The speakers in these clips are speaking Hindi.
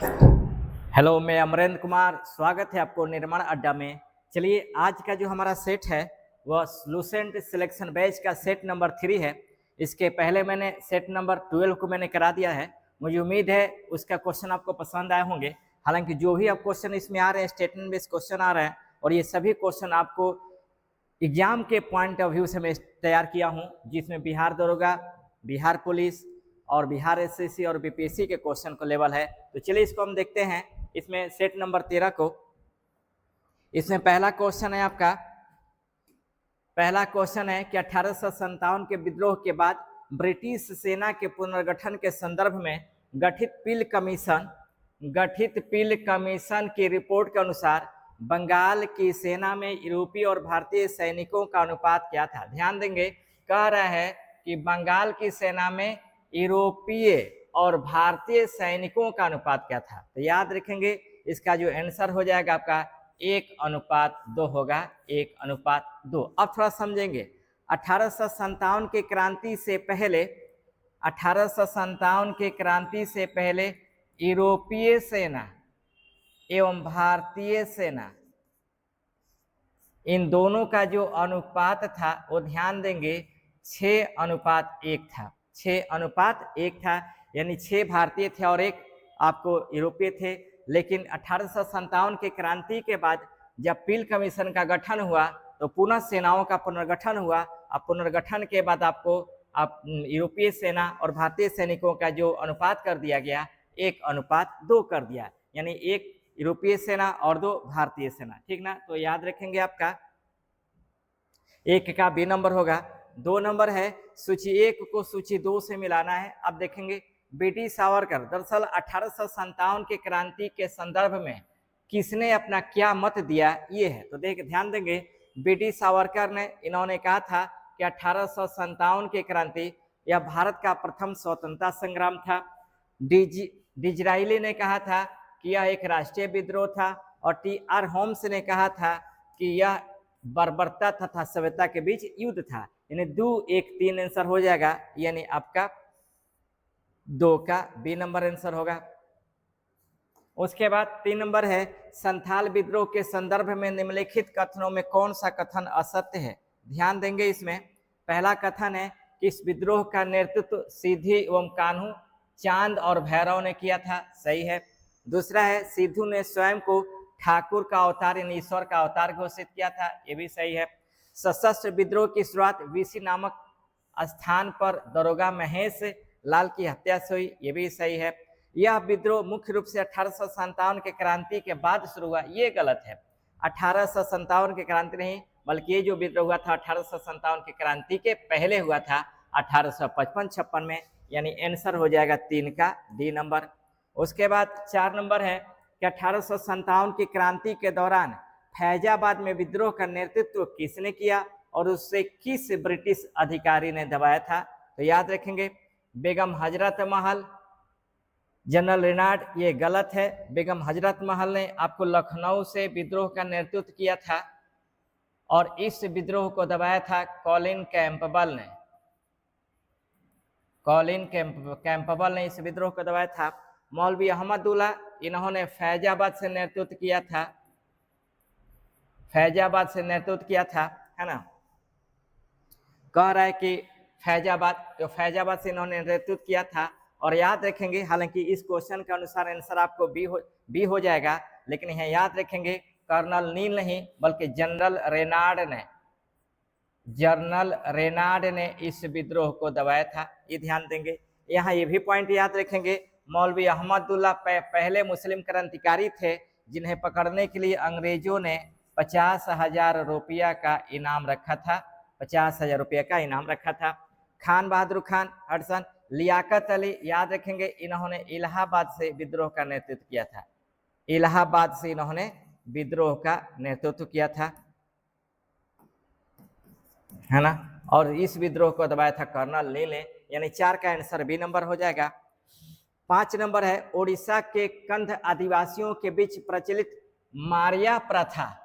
हेलो, मैं अमरेंद्र कुमार। स्वागत है आपको निर्माण अड्डा में। चलिए, आज का जो हमारा सेट है वह लूसेंट सिलेक्शन बैच का सेट नंबर 3 है। इसके पहले मैंने सेट नंबर 12 को मैंने करा दिया है। मुझे उम्मीद है उसका क्वेश्चन आपको पसंद आए होंगे। हालांकि जो भी आप क्वेश्चन इसमें आ रहे हैं, स्टेटमेंट बेस्ड क्वेश्चन आ रहे हैं, और ये सभी क्वेश्चन आपको एग्जाम के पॉइंट ऑफ व्यू से मैं तैयार किया हूँ, जिसमें बिहार दरोगा, बिहार पुलिस और बिहार एसएससी और बीपीएससी के क्वेश्चन को लेवल है। तो चलिए इसको हम देखते हैं। इसमें सेट नंबर 13 को, इसमें पहला क्वेश्चन है आपका। पहला क्वेश्चन है कि 1857 के विद्रोह के बाद ब्रिटिश सेना के पुनर्गठन के संदर्भ में गठित पील कमीशन की रिपोर्ट के अनुसार बंगाल की सेना में यूरोपीय और भारतीय सैनिकों का अनुपात क्या था। ध्यान देंगे, कह रहा है कि बंगाल की सेना में यूरोपीय और भारतीय सैनिकों का अनुपात क्या था। तो याद रखेंगे, इसका जो आंसर हो जाएगा आपका 1:2 होगा, 1:2। अब थोड़ा समझेंगे। 1857 के क्रांति से पहले 1857 के क्रांति से पहले यूरोपीय सेना एवं भारतीय सेना, इन दोनों का जो अनुपात था वो ध्यान देंगे 6:1 था। 6:1 था, यानी 6 भारतीय थे और 1 आपको यूरोपीय थे। लेकिन 1857 के क्रांति के बाद जब पील कमीशन का गठन हुआ तो पुनः सेनाओं का पुनर्गठन हुआ। अब पुनर्गठन के बाद आपको यूरोपीय सेना और भारतीय सैनिकों का जो अनुपात कर दिया गया 1:2 कर दिया, यानी 1 यूरोपीय सेना और 2 भारतीय सेना। ठीक ना, तो याद रखेंगे आपका 1 का बी नंबर होगा। 2 नंबर है सूची 1 को सूची 2 से मिलाना है। अब देखेंगे बीटी सावरकर, दरअसल 1857 के क्रांति के संदर्भ में किसने अपना क्या मत दिया, ये है। तो ध्यान देंगे, बीटी सावरकर ने, इन्होंने कहा था कि 1857 की क्रांति यह भारत का प्रथम स्वतंत्रता संग्राम था। डिजराइली ने कहा था कि यह एक राष्ट्रीय विद्रोह था, और टी.आर. होम्स ने कहा था कि यह बर्बरता तथा सभ्यता के बीच युद्ध था। यानी 2, 1, 3 आंसर हो जाएगा, यानी आपका 2 का बी नंबर आंसर होगा। उसके बाद 3 नंबर है संथाल विद्रोह के संदर्भ में निम्नलिखित कथनों में कौन सा कथन असत्य है। ध्यान देंगे, इसमें पहला कथन है कि इस विद्रोह का नेतृत्व सीधी एवं कान्हू, चांद और भैरव ने किया था, सही है। दूसरा है सिद्धू ने स्वयं को ठाकुर का अवतार यानी ईश्वर का अवतार घोषित किया था, ये भी सही है। सशस्त्र विद्रोह की शुरुआत वीसी नामक स्थान पर दरोगा महेश लाल की हत्या से हुई, ये भी सही है। यह विद्रोह मुख्य रूप से 1857 के क्रांति के बाद शुरू हुआ, ये गलत है। 1857 के क्रांति नहीं, बल्कि ये जो विद्रोह हुआ था 1857 के क्रांति के पहले हुआ था, 1855-56 में, यानी आंसर हो जाएगा 3 का डी नंबर। उसके बाद 4 नंबर है कि 1857 की क्रांति के दौरान फैजाबाद में विद्रोह का नेतृत्व किसने किया और उससे किस ब्रिटिश अधिकारी ने दबाया था। तो याद रखेंगे, बेगम हजरत महल, जनरल रेनाड, ये गलत है। बेगम हजरत महल ने आपको लखनऊ से विद्रोह का नेतृत्व किया था, और इस विद्रोह को दबाया था कॉलिन कैंपबेल ने। कॉलिन कैंपबेल ने इस विद्रोह को दबाया था। मौलवी अहमदुल्ला, इन्होंने फैजाबाद से नेतृत्व किया था, फैजाबाद से नेतृत्व किया था, है ना। कह रहा है कि फैजाबाद से इन्होंने नेतृत्व किया था। और याद रखेंगे, हालांकि इस क्वेश्चन के अनुसार आंसर आपको बी हो जाएगा, लेकिन यहाँ याद रखेंगे कर्नल नील नहीं बल्कि जनरल रेनाड ने इस विद्रोह को दबाया था, ये ध्यान देंगे। यहाँ ये भी पॉइंट याद रखेंगे, मौलवी अहमदुल्ला पहले मुस्लिम क्रांतिकारी थे जिन्हें पकड़ने के लिए अंग्रेजों ने 50,000 रुपया का इनाम रखा था, 50,000 रुपया का इनाम रखा था। खान बहादुर खान हडसन, लियाकत अली, याद रखेंगे, इन्होंने इलाहाबाद से विद्रोह का नेतृत्व किया था, इलाहाबाद से इन्होंने विद्रोह का नेतृत्व किया था, है ना। और इस विद्रोह को दबाया था कर्नल नील ने, यानी 4 का आंसर बी नंबर हो जाएगा। 5 नंबर है ओडिशा के कंध आदिवासियों के बीच प्रचलित मारिया प्रथा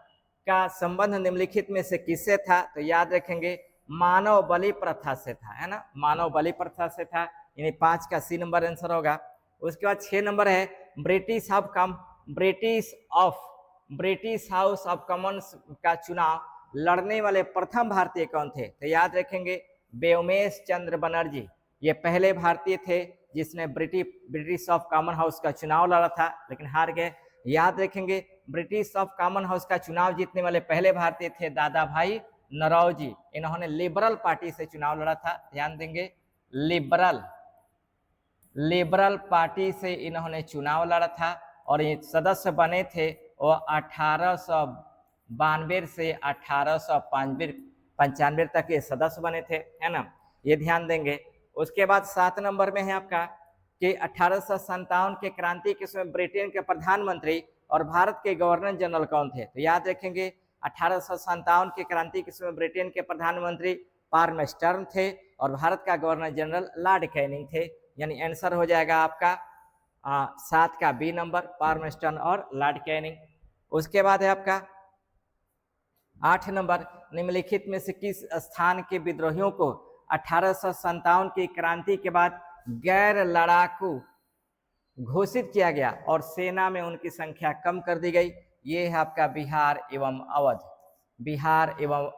का संबंध निम्नलिखित में से किससे था। तो याद रखेंगे मानव बलि प्रथा से था, है ना, मानव बलि प्रथा से था, यानी 5 का सी नंबर आंसर होगा। उसके बाद 6 नंबर है ब्रिटिश हाउस ऑफ कॉमन्स का चुनाव लड़ने वाले प्रथम भारतीय कौन थे? तो याद रखेंगे व्योमेश चंद्र बनर्जी, ये पहले भारतीय थे जिसने ब्रिटिश ऑफ कॉमन हाउस का चुनाव लड़ा था, लेकिन हार गए। याद रखेंगे ब्रिटिश ऑफ कॉमन हाउस का चुनाव जीतने वाले पहले भारतीय थे दादा भाई नौरोजी, इन्होंने लिबरल पार्टी से चुनाव लड़ा था, ध्यान देंगे लिबरल पार्टी से इन्होंने चुनाव लड़ा था और ये सदस्य बने थे वो 1892 से 1895 तक ये सदस्य बने थे, है ना, ये ध्यान देंगे। उसके बाद 7 नंबर में है आपका कि 1857 के क्रांति के समय ब्रिटेन के प्रधानमंत्री और भारत के गवर्नर जनरल कौन थे? तो याद रखेंगे 1857 के क्रांति के समय ब्रिटेन के प्रधानमंत्री पार्मेस्टर्न थे और भारत का गवर्नर जनरल लॉर्ड कैनिंग थे, यानी आंसर हो जाएगा आपका 7 का बी नंबर, पार्मेस्टर्न और लॉर्ड कैनिंग। उसके बाद है आपका 8 नंबर, निम्नलिखित में से किस स्थान के विद्रोहियों को 1857 की क्रांति के बाद गैर लड़ाकू घोषित किया गया और सेना में उनकी संख्या कम कर दी गई? ये है आपका बिहार एवं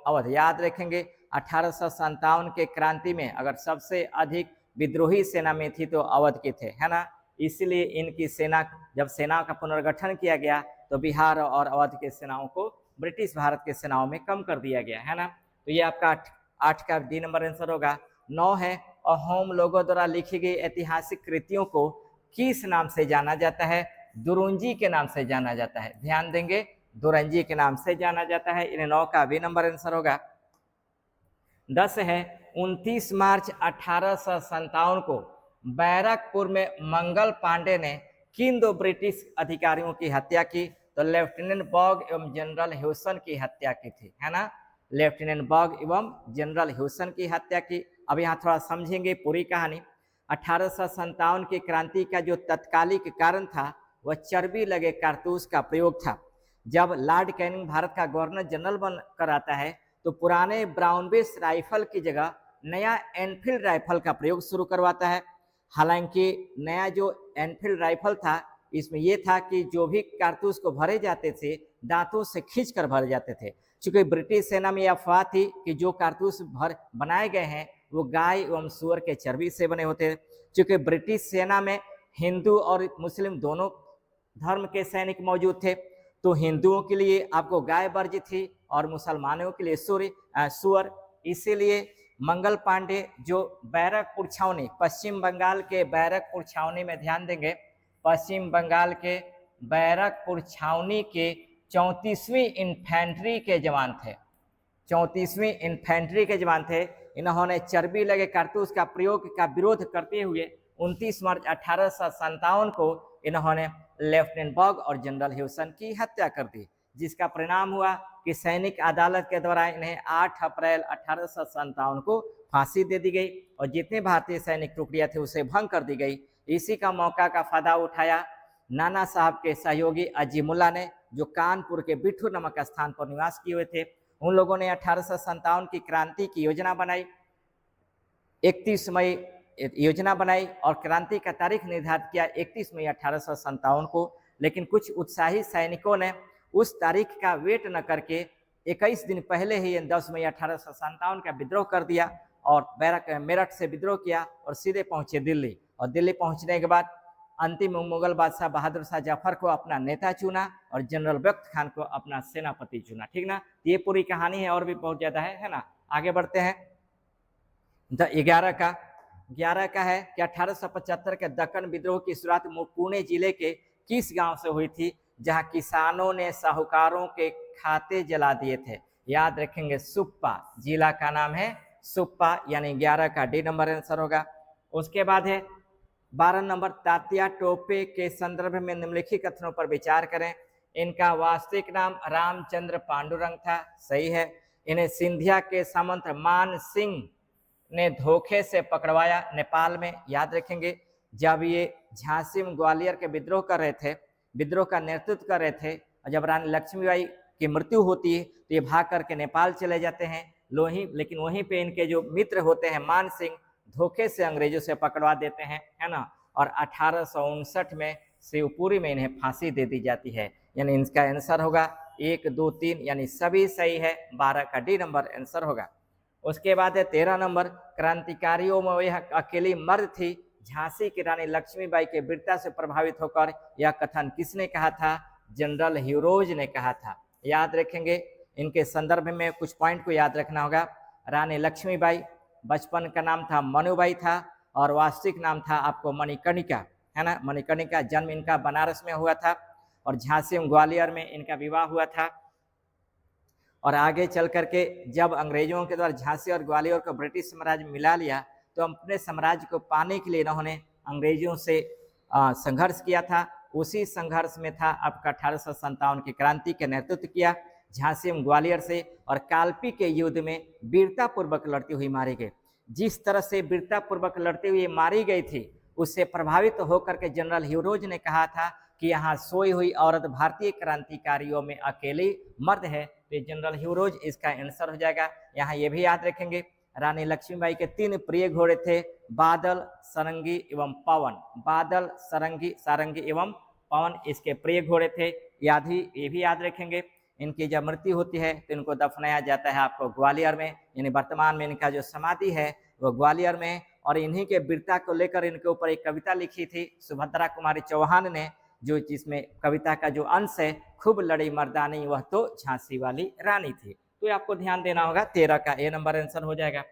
अवध। याद रखेंगे 1857 के क्रांति में अगर सबसे अधिक विद्रोही सेना में थी तो अवध के थे, है ना, इसलिए इनकी सेना, जब सेना का पुनर्गठन किया गया तो बिहार और अवध के सेनाओं को ब्रिटिश भारत के सेनाओं में कम कर दिया गया, है ना। तो ये आपका 8 का डी नंबर आंसर होगा। 9 है, और होम लोगों द्वारा लिखी गई ऐतिहासिक कृतियों को किस नाम से जाना जाता है? दुरुंजी के नाम से जाना जाता है, ध्यान देंगे, दुरंजी के नाम से जाना जाता है। इन 9 का बी नंबर आंसर होगा। 10 है, 29 मार्च 1857 को बैरकपुर में मंगल पांडे ने किन 2 ब्रिटिश अधिकारियों की हत्या की? तो लेफ्टिनेंट बॉग एवं जनरल ह्यूसन की हत्या की थी, है ना, लेफ्टिनेंट बॉग एवं जनरल ह्यूसन की हत्या की। अब यहाँ थोड़ा समझेंगे पूरी कहानी। 1857 की क्रांति का जो तत्कालिक कारण था वह चर्बी लगे कारतूस का प्रयोग था। जब लॉर्ड कैनिंग भारत का गवर्नर जनरल बन कर आता है तो पुराने ब्राउनबेस राइफल की जगह नया एनफील्ड राइफल का प्रयोग शुरू करवाता है। हालांकि नया जो एनफील्ड राइफल था इसमें यह था कि जो भी कारतूस को भरे जाते थे दांतों से खींचकर भरे जाते थे। चूंकि ब्रिटिश सेना में यह अफवाह थी कि जो कारतूस बनाए गए हैं वो गाय एवं सुअर के चर्बी से बने होते थे। चूंकि ब्रिटिश सेना में हिंदू और मुस्लिम दोनों धर्म के सैनिक मौजूद थे, तो हिंदुओं के लिए आपको गाय वर्जित थी और मुसलमानों के लिए सुअर। इसीलिए मंगल पांडे जो बैरकपुर छावनी, पश्चिम बंगाल के बैरकपुर छावनी में, ध्यान देंगे, पश्चिम बंगाल के बैरकपुर छावनी के 34वीं इन्फेंट्री के जवान थे, 34वीं इन्फेंट्री के जवान थे। इन्होंने चर्बी लगे कारतूस का प्रयोग का विरोध करते हुए 29 मार्च 1857 को इन्होंने लेफ्टिनेंट बॉग और जनरल ह्यूसन की हत्या कर दी, जिसका परिणाम हुआ कि सैनिक अदालत के द्वारा इन्हें 8 अप्रैल 1857 को फांसी दे दी गई और जितने भारतीय सैनिक टुकड़ियां थे उसे भंग कर दी गई। इसी का मौका का फायदा उठाया नाना साहब के सहयोगी अजीमुल्ला ने, जो कानपुर के बिट्ठू नामक स्थान पर निवास किए हुए थे। उन लोगों ने 1857 की क्रांति की योजना बनाई, 31 मई योजना बनाई और क्रांति का तारीख निर्धारित किया 31 मई 1857 को। लेकिन कुछ उत्साही सैनिकों ने उस तारीख का वेट न करके 21 दिन पहले ही 10 मई 1857 का विद्रोह कर दिया और मेरठ से विद्रोह किया और सीधे पहुंचे दिल्ली। और दिल्ली पहुंचने के बाद अंतिम मुगल बादशाह बहादुर शाह जफर को अपना नेता चुना और जनरल बख्त खान को अपना सेनापति चुना, ठीक ना। ये पूरी कहानी है और भी बहुत ज्यादा है ना। आगे बढ़ते हैं। 11 का है कि 1875 के दक्कन विद्रोह की शुरुआत पुणे जिले के किस गांव से हुई थी, जहां किसानों ने साहूकारों के खाते जला दिए थे? याद रखेंगे सुप्पा, जिला का नाम है सुप्पा, यानी 11 का डी नंबर आंसर होगा। उसके बाद है 12 नंबर, तात्या टोपे के संदर्भ में निम्नलिखित कथनों पर विचार करें। इनका वास्तविक नाम रामचंद्र पांडुरंग था, सही है। इन्हें सिंधिया के सामंत मान सिंह ने धोखे से पकड़वाया नेपाल में, याद रखेंगे। जब ये झांसी में ग्वालियर के विद्रोह कर रहे थे, विद्रोह का नेतृत्व कर रहे थे, और जब रानी लक्ष्मीबाई की मृत्यु होती है तो ये भाग करके नेपाल चले जाते हैं लेकिन वहीं पे इनके जो मित्र होते हैं मान सिंह धोखे से अंग्रेजों से पकड़वा देते हैं, है ना। और 1859 में शिवपुरी में इन्हें फांसी दे दी जाती है। यानी इनका आंसर होगा 1, 2, 3, यानी सभी सही है। 12 का डी नंबर आंसर होगा। उसके बाद है 13 नंबर, क्रांतिकारियों में यह अकेली मर्द थी। झांसी की रानी लक्ष्मीबाई के वीरता से प्रभावित होकर यह कथन किसने कहा था? जनरल ह्यूरोज ने कहा था। याद रखेंगे, इनके संदर्भ में कुछ पॉइंट को याद रखना होगा। रानी लक्ष्मीबाई, बचपन का नाम था मनुबाई था और वास्तविक नाम था आपको मणिकर्णिका, है ना। मणिकर्णिका, जन्म इनका बनारस में हुआ था और झांसी एवं ग्वालियर में इनका विवाह हुआ था। और आगे चल करके जब अंग्रेजों के द्वारा झांसी और ग्वालियर को ब्रिटिश साम्राज्य में मिला लिया तो अपने साम्राज्य को पाने के लिए इन्होंने अंग्रेजों से संघर्ष किया था। उसी संघर्ष में था आपका 1857 की क्रांति के नेतृत्व किया झांसी एवं ग्वालियर से, और कालपी के युद्ध में वीरता पूर्वक लड़ती हुई मारी गई। जिस तरह से वीरता पूर्वक लड़ते हुए मारी गई थी उससे प्रभावित होकर के जनरल ह्यूरोज ने कहा था कि यहाँ सोई हुई औरत भारतीय क्रांतिकारियों में अकेली मर्द है। तो जनरल ह्यूरोज इसका आंसर हो जाएगा। यहाँ ये भी याद रखेंगे, रानी लक्ष्मीबाई के 3 प्रिय घोड़े थे, बादल, सारंगी एवं पवन। बादल, सारंगी एवं पवन इसके प्रिय घोड़े थे। ये भी याद रखेंगे। इनकी जब मृत्यु होती है तो इनको दफनाया जाता है आपको ग्वालियर में, यानी वर्तमान में इनका जो समाधि है वो ग्वालियर में। और इन्हीं के वीरता को लेकर इनके ऊपर एक कविता लिखी थी सुभद्रा कुमारी चौहान ने, जो जिसमें कविता का जो अंश है, खूब लड़ी मर्दानी वह तो झांसी वाली रानी थी। तो आपको ध्यान देना होगा। 13 का ए नंबर आंसर हो जाएगा।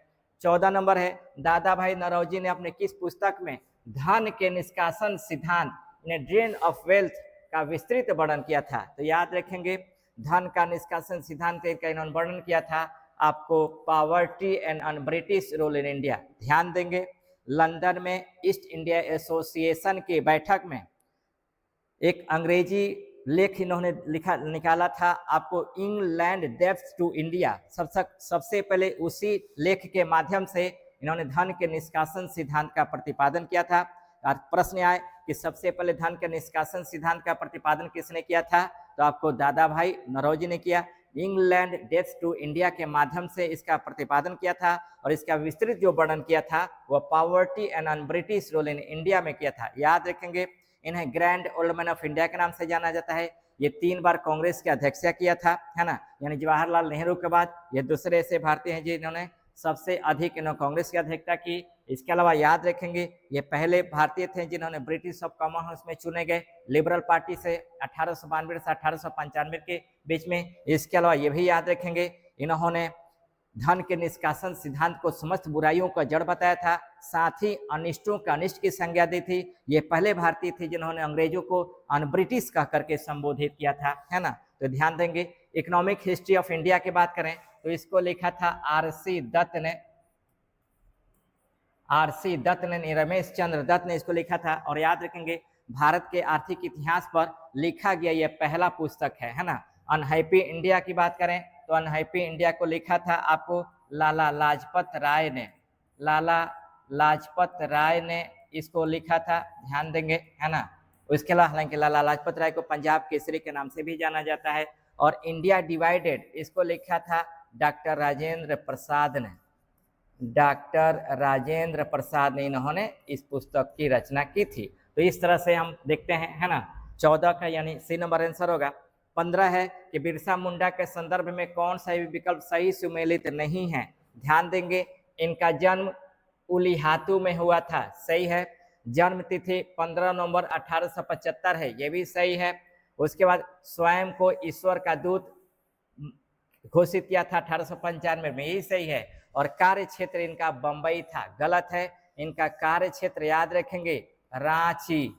14 नंबर है, दादा भाई नौरोजी ने अपने किस पुस्तक में धन के निष्कासन सिद्धांत ने ड्रेन ऑफ वेल्थ का विस्तृत वर्णन किया था? तो याद रखेंगे, धन का निष्कासन सिद्धांत का इन्होंने वर्णन किया था आपको poverty and un British rule in India. ध्यान देंगे, लंदन में ईस्ट इंडिया एसोसिएशन की बैठक में एक अंग्रेजी लेख इन्होंने निकाला था आपको, इंग्लैंड डेप्थ टू इंडिया। सबसे पहले उसी लेख के माध्यम से इन्होंने धन के निष्कासन सिद्धांत का प्रतिपादन किया था। और प्रश्न आए कि सबसे पहले धन के निष्कासन सिद्धांत का प्रतिपादन किसने किया था? तो आपको दादा भाई नौरोजी ने किया। इंग्लैंड डेप्थ टू इंडिया के माध्यम से इसका प्रतिपादन किया था और इसका विस्तृत जो वर्णन किया था वह poverty and un British rule in India में किया था। याद रखेंगे, इन्हें grand old man of India के नाम से जाना जाता है। ये 3 बार कांग्रेस की अध्यक्षता किया था, है ना। यानी जवाहरलाल नेहरू के बाद ये दूसरे ऐसे भारतीय हैं जिन्होंने सबसे अधिक इन्होंने कांग्रेस की अध्यक्षता की। इसके अलावा याद रखेंगे, ये पहले भारतीय थे जिन्होंने ब्रिटिश ऑफ कॉमनवेल्थ में चुने गए लिबरल पार्टी से 1892 से 1895 के बीच में। इसके अलावा ये भी याद रखेंगे, इन्होंने धन के निष्कासन सिद्धांत को समस्त बुराइयों का जड़ बताया था, साथ ही अनिष्टों का अनिष्ट की संज्ञा दी थी। ये पहले भारतीय थे जिन्होंने अंग्रेजों को अन ब्रिटिश कह करके संबोधित किया था, है ना। तो ध्यान देंगे, इकोनॉमिक हिस्ट्री ऑफ इंडिया की बात करें तो इसको लिखा था आरसी दत्त ने, रमेश चंद्र दत्त ने इसको लिखा था। और याद रखेंगे, भारत के आर्थिक इतिहास पर लिखा गया यह पहला पुस्तक है ना। अनहैप्पी इंडिया की बात करें तो अनहैप्पी इंडिया को लिखा था आपको लाला लाजपत राय ने। लाला लाजपत राय ने इसको लिखा था, ध्यान देंगे, है ना। उसके अलावा हालांकि लाला लाजपत राय को पंजाब केसरी के नाम से भी जाना जाता है। और इंडिया डिवाइडेड इसको लिखा था डॉक्टर राजेंद्र प्रसाद ने। डॉक्टर राजेंद्र प्रसाद ने इन्होंने इस पुस्तक की रचना की थी। तो इस तरह से हम देखते हैं, है ना। 14 का यानी सी नंबर आंसर होगा। 15 है कि बिरसा मुंडा के संदर्भ में कौन सा विकल्प सही सुमेलित नहीं है? ध्यान देंगे, इनका जन्म उलिहातू में हुआ था, सही है। जन्म तिथि 15 नवंबर 1875 है, ये भी सही है। उसके बाद स्वयं को ईश्वर का दूत घोषित किया था 1895 में, यही सही है। और कार्य क्षेत्र इनका बंबई था, गलत है। इनका कार्य क्षेत्र याद रखेंगे रांची,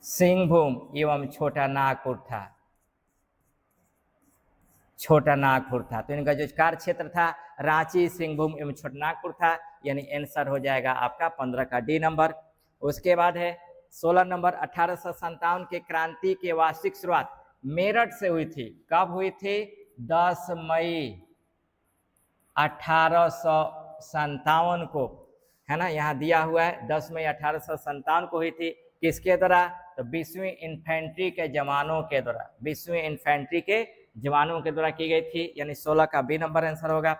सिंहभूम एवं छोटा नागपुर था। तो इनका जो कार्य क्षेत्र था रांची, सिंहभूम एवं छोटा नागपुर था, यानी आंसर हो जाएगा आपका 15 का डी नंबर। उसके बाद है 16 नंबर, 1857 के क्रांति की वार्षिक शुरुआत मेरठ से हुई थी। कब हुई थी? 10 मई 1857 को, है ना। यहाँ दिया हुआ है 10 मई 1857 को हुई थी। किसके द्वारा? तो 20वीं इन्फेंट्री के जवानों के द्वारा, 20वीं इन्फेंट्री के जवानों के द्वारा की गई थी, यानी 16 का बी नंबर आंसर होगा।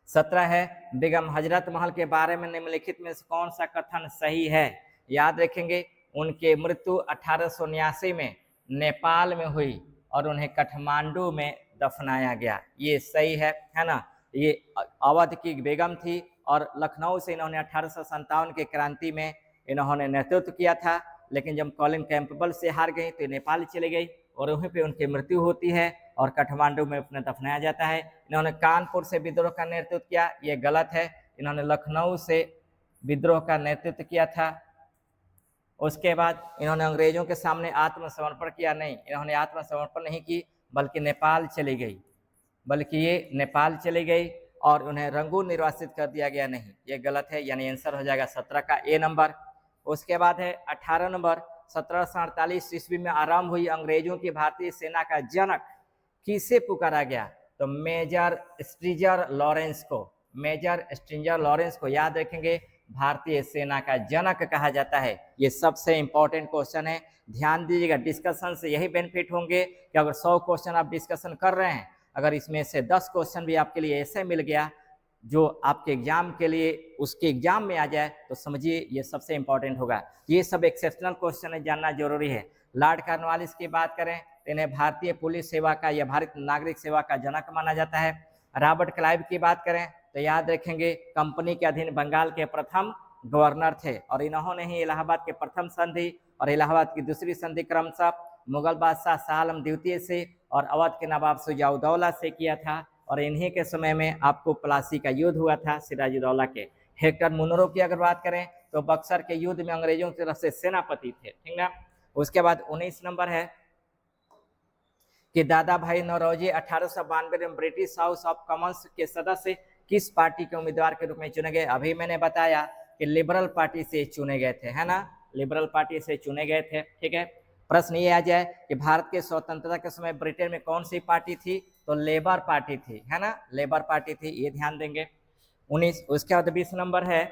17 है बेगम हजरत महल के बारे में निम्नलिखित में से कौन सा कथन सही है। याद रखेंगे उनकी मृत्यु 1879 में नेपाल में हुई और उन्हें काठमांडू में दफनाया गया, ये सही है ना। ये अवध की बेगम थी और लखनऊ से इन्होंने 1857 की क्रांति में इन्होंने नेतृत्व किया था, लेकिन जब कॉलिन कैंपबेल से हार गई तो नेपाल चली गई और वहीं पे उनकी मृत्यु होती है और काठमांडू में उन्हें दफनाया जाता है। इन्होंने कानपुर से विद्रोह का नेतृत्व किया, ये गलत है, इन्होंने लखनऊ से विद्रोह का नेतृत्व किया था। उसके बाद इन्होंने अंग्रेजों के सामने आत्मसमर्पण किया, नहीं, इन्होंने आत्मसमर्पण नहीं की बल्कि नेपाल चली गई, और उन्हें रंगून निर्वासित कर दिया गया, नहीं, ये गलत है, यानी आंसर हो जाएगा 17 का ए नंबर। उसके बाद है 18 नंबर, 1748 ईस्वी में आरंभ हुई अंग्रेजों की भारतीय सेना का जनक किसे पुकारा गया, तो मेजर स्ट्रिंजर लॉरेंस को याद रखेंगे, भारतीय सेना का जनक कहा जाता है। ये सबसे इंपॉर्टेंट क्वेश्चन है, ध्यान दीजिएगा। डिस्कशन से यही बेनिफिट होंगे कि अगर 100 क्वेश्चन आप डिस्कशन कर रहे हैं, अगर इसमें से 10 क्वेश्चन भी आपके लिए ऐसे मिल गया जो आपके एग्जाम के लिए उसके एग्जाम में आ जाए, तो समझिए ये सबसे इंपॉर्टेंट होगा। ये सब एक्सेप्शनल क्वेश्चन है, जानना जरूरी है। लॉर्ड कॉर्नवालिस की बात करें तो इन्हें भारतीय पुलिस सेवा का या भारतीय नागरिक सेवा का जनक माना जाता है। रॉबर्ट क्लाइव की बात करें तो याद रखेंगे कंपनी के अधीन बंगाल के प्रथम गवर्नर थे और इन्होंने ही इलाहाबाद के प्रथम संधि और इलाहाबाद की दूसरी संधि क्रमशः मुगल बादशाह शाह आलम द्वितीय से और अवध के नवाब शुजा-उद-दौला से किया था। और इन्हीं के समय में आपको प्लासी का युद्ध हुआ था सिराजुद्दौला के। हेक्टर मुनरो की अगर बात करें तो बक्सर के युद्ध में अंग्रेजों की तरफ से सेनापति थे, ठीक ना। उसके बाद 19 नंबर है कि दादा भाई नौरोजी 1892 में ब्रिटिश हाउस ऑफ कॉमन्स के सदस्य किस पार्टी के उम्मीदवार के रूप में चुने गए। अभी मैंने बताया कि लिबरल पार्टी से चुने गए थे, है ना, लिबरल पार्टी से चुने गए थे, ठीक है। प्रश्न ये आ जाए कि भारत के स्वतंत्रता के समय ब्रिटेन में कौन सी पार्टी थी, तो लेबर पार्टी थी, है ना, लेबर पार्टी थी, ये ध्यान देंगे। 19। उसके बाद 20 नंबर है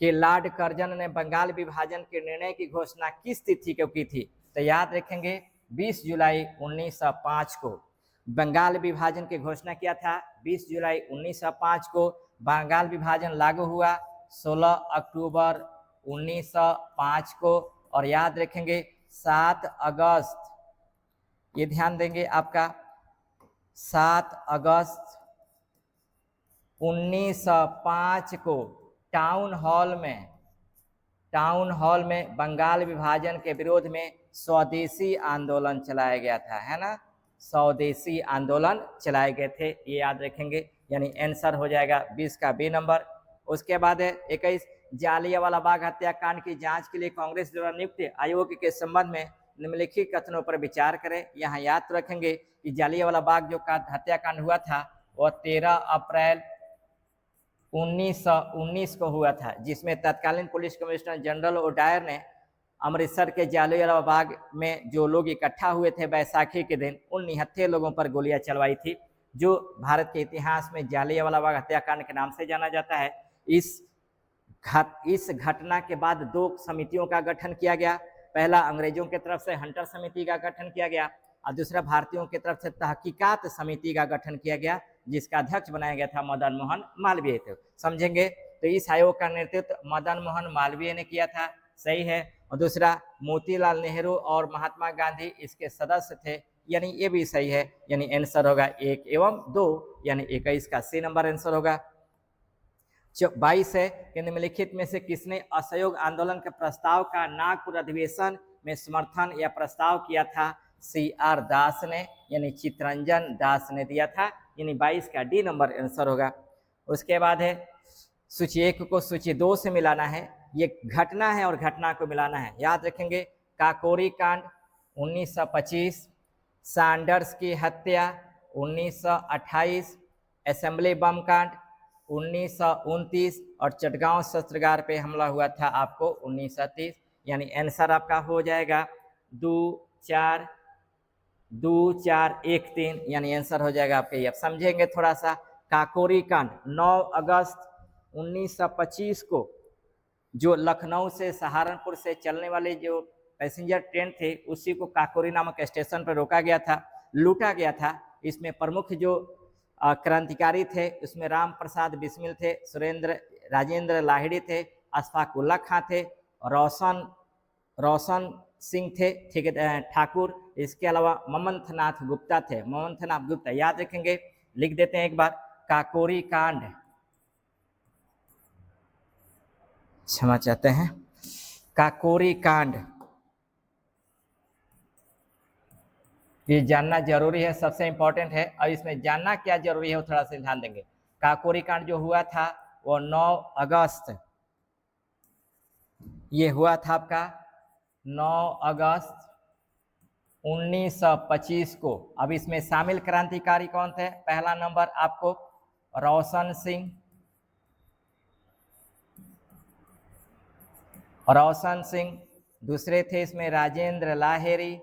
कि लॉर्ड कर्जन ने बंगाल विभाजन के निर्णय की घोषणा किस तिथि को की थी, तो याद रखेंगे 20 जुलाई 1905 को बंगाल विभाजन की घोषणा किया था। 20 जुलाई 1905 को बंगाल विभाजन लागू हुआ 16 अक्टूबर 1905 को, और याद रखेंगे 7 अगस्त, ये ध्यान देंगे आपका 7 अगस्त 1905 को टाउन हॉल में बंगाल विभाजन के विरोध में स्वदेशी आंदोलन चलाया गया था, है ना, स्वदेशी आंदोलन चलाए गए थे, ये याद रखेंगे, यानी आंसर हो जाएगा 20 का बी नंबर। उसके बाद है 21, जालियांवाला बाग हत्याकांड की जांच के लिए कांग्रेस द्वारा नियुक्त आयोग के संबंध में निम्नलिखित कथनों पर विचार करें। यहाँ याद रखेंगे कि जालियांवाला बाग जो हत्याकांड हुआ था वह 13 अप्रैल 1919 को हुआ था, जिसमें तत्कालीन पुलिस कमिश्नर जनरल ओडायर ने अमृतसर के जालियांवाला बाग में जो लोग इकट्ठा हुए थे बैसाखी के दिन, उन निहत्थे लोगों पर गोलियां चलवाई थी, जो भारत के इतिहास में जालियांवाला बाग हत्याकांड के नाम से जाना जाता है। इस घटना के बाद 2 समितियों का गठन किया गया। पहला अंग्रेजों की तरफ से हंटर समिति का गठन किया गया और दूसरा भारतीयों की तरफ से तहकीकात समिति का गठन किया गया, जिसका अध्यक्ष बनाया गया था मदन मोहन मालवीय थे, समझेंगे। तो इस आयोग का नेतृत्व मदन मोहन मालवीय ने किया था, सही है। और दूसरा मोतीलाल नेहरू और महात्मा गांधी इसके सदस्य थे, यानी ये भी सही है, यानी आंसर होगा 1 एवं 2, यानी 21 का सी नंबर आंसर होगा। 22 है कि निम्नलिखित में से किसने असहयोग आंदोलन के प्रस्ताव का नागपुर अधिवेशन में समर्थन या प्रस्ताव किया था, CR दास ने, यानी चितरंजन दास ने दिया था, यानी 22 का डी नंबर आंसर होगा। उसके बाद है सूची 1 को सूची 2 से मिलाना है, ये घटना है और घटना को मिलाना है। याद रखेंगे काकोरी कांड 1925, सैंडर्स की हत्या 1928, असेंबली बम कांड 1929 और चटगांव शस्त्रागार पे हमला हुआ था आपको 1930, यानी आंसर आपका हो जाएगा 2 4 1 3, यानी आंसर हो जाएगा आपके ये। अब समझेंगे थोड़ा सा। काकोरी कांड 9 अगस्त 1925 को जो लखनऊ से सहारनपुर से चलने वाले जो पैसेंजर ट्रेन थे उसी को काकोरी नामक स्टेशन पर रोका गया था, लूटा गया था। इसमें प्रमुख जो क्रांतिकारी थे, उसमें राम प्रसाद बिस्मिल थे, सुरेंद्र राजेंद्र लाहिड़ी थे, अशफाक उल्ला खां थे, रोशन सिंह थे, ठीक है, ठाकुर। इसके अलावा ममंथ नाथ गुप्ता थे, ममंथ नाथ गुप्ता याद रखेंगे, लिख देते हैं एक बार। काकोरी कांड, क्षमा चाहते हैं, काकोरी कांड, ये जानना जरूरी है, सबसे इंपॉर्टेंट है। और इसमें जानना क्या जरूरी है वो थोड़ा सा ध्यान देंगे। काकोरी कांड जो हुआ था वो 9 अगस्त, ये हुआ था आपका 9 अगस्त 1925 को। अब इसमें शामिल क्रांतिकारी कौन थे? पहला नंबर आपको रोशन सिंह, दूसरे थे इसमें राजेंद्र लाहिड़ी,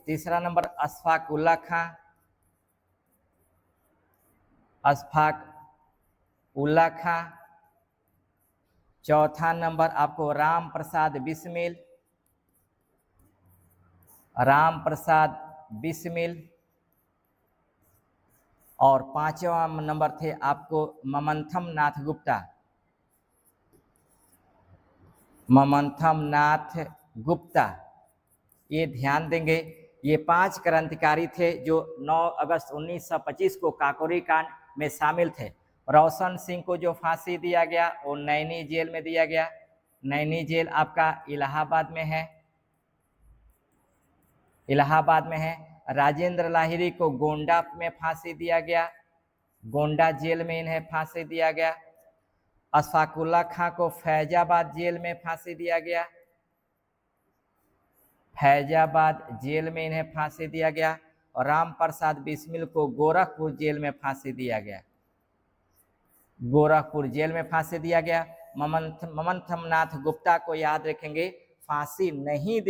तीसरा नंबर अशफाक उल्ला खां, चौथा नंबर आपको राम प्रसाद बिस्मिल, और पांचवा नंबर थे आपको ममंथम नाथ गुप्ता। ये ध्यान देंगे, ये 5 क्रांतिकारी थे जो 9 अगस्त 1925 को काकोरी कांड में शामिल थे। रोशन सिंह को जो फांसी दिया गया वो नैनी जेल में दिया गया। नैनी जेल आपका इलाहाबाद में है। राजेंद्र लाहिड़ी को गोंडा में फांसी दिया गया, गोंडा जेल में इन्हें फांसी दिया गया। अशफाक उल्ला खां को फैजाबाद जेल में फांसी दिया गया, और राम प्रसाद बिस्मिल को गोरखपुर जेल में फांसी दिया गया। ममंथम नाथ गुप्ता को याद रखेंगे, फांसी नहीं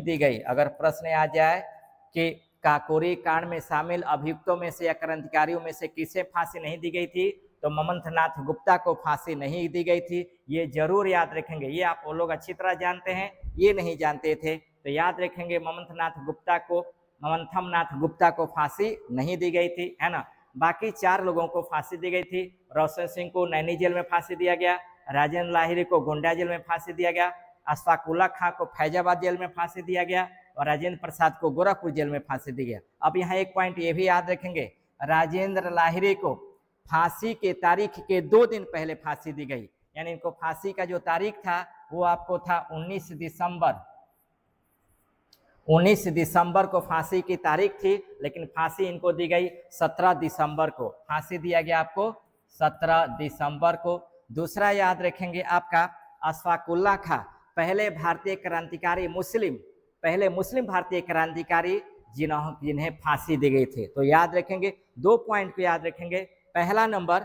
दी गई। अगर प्रश्न आ जाए कि काकोरी कांड में शामिल अभियुक्तों में से या क्रांतिकारियों में से किसे फांसी नहीं दी गई थी, तो ममंथ नाथ गुप्ता को फांसी नहीं दी गई थी। ये जरूर याद रखेंगे, ये आप वो लोग अच्छी तरह जानते हैं, ये नहीं जानते थे तो याद रखेंगे ममंथम नाथ गुप्ता को फांसी नहीं दी गई थी, है ना। बाकी 4 लोगों को फांसी दी गई थी। रोशन सिंह को नैनी जेल में फांसी दिया गया, राजेंद्र लाहिड़ी को गोंडा जेल में फांसी दिया गया, अशफाक उल्ला खां को फैजाबाद जेल में फांसी दिया गया, और राजेंद्र प्रसाद को गोरखपुर जेल में फांसी दी गया। अब यहाँ एक पॉइंट ये भी याद रखेंगे, राजेंद्र लाहिड़ी को फांसी के तारीख के 2 दिन पहले फांसी दी गई, यानी इनको फांसी का जो तारीख था वो आपको था 19 दिसंबर को फांसी की तारीख थी, लेकिन फांसी इनको दी गई 17 दिसंबर को। फांसी दिया गया आपको 17 दिसंबर को। दूसरा याद रखेंगे आपका अशफाक उल्ला खां, पहले मुस्लिम भारतीय क्रांतिकारी जिन्हें फांसी दी गई थी। तो याद रखेंगे 2 पॉइंट को याद रखेंगे। पहला नंबर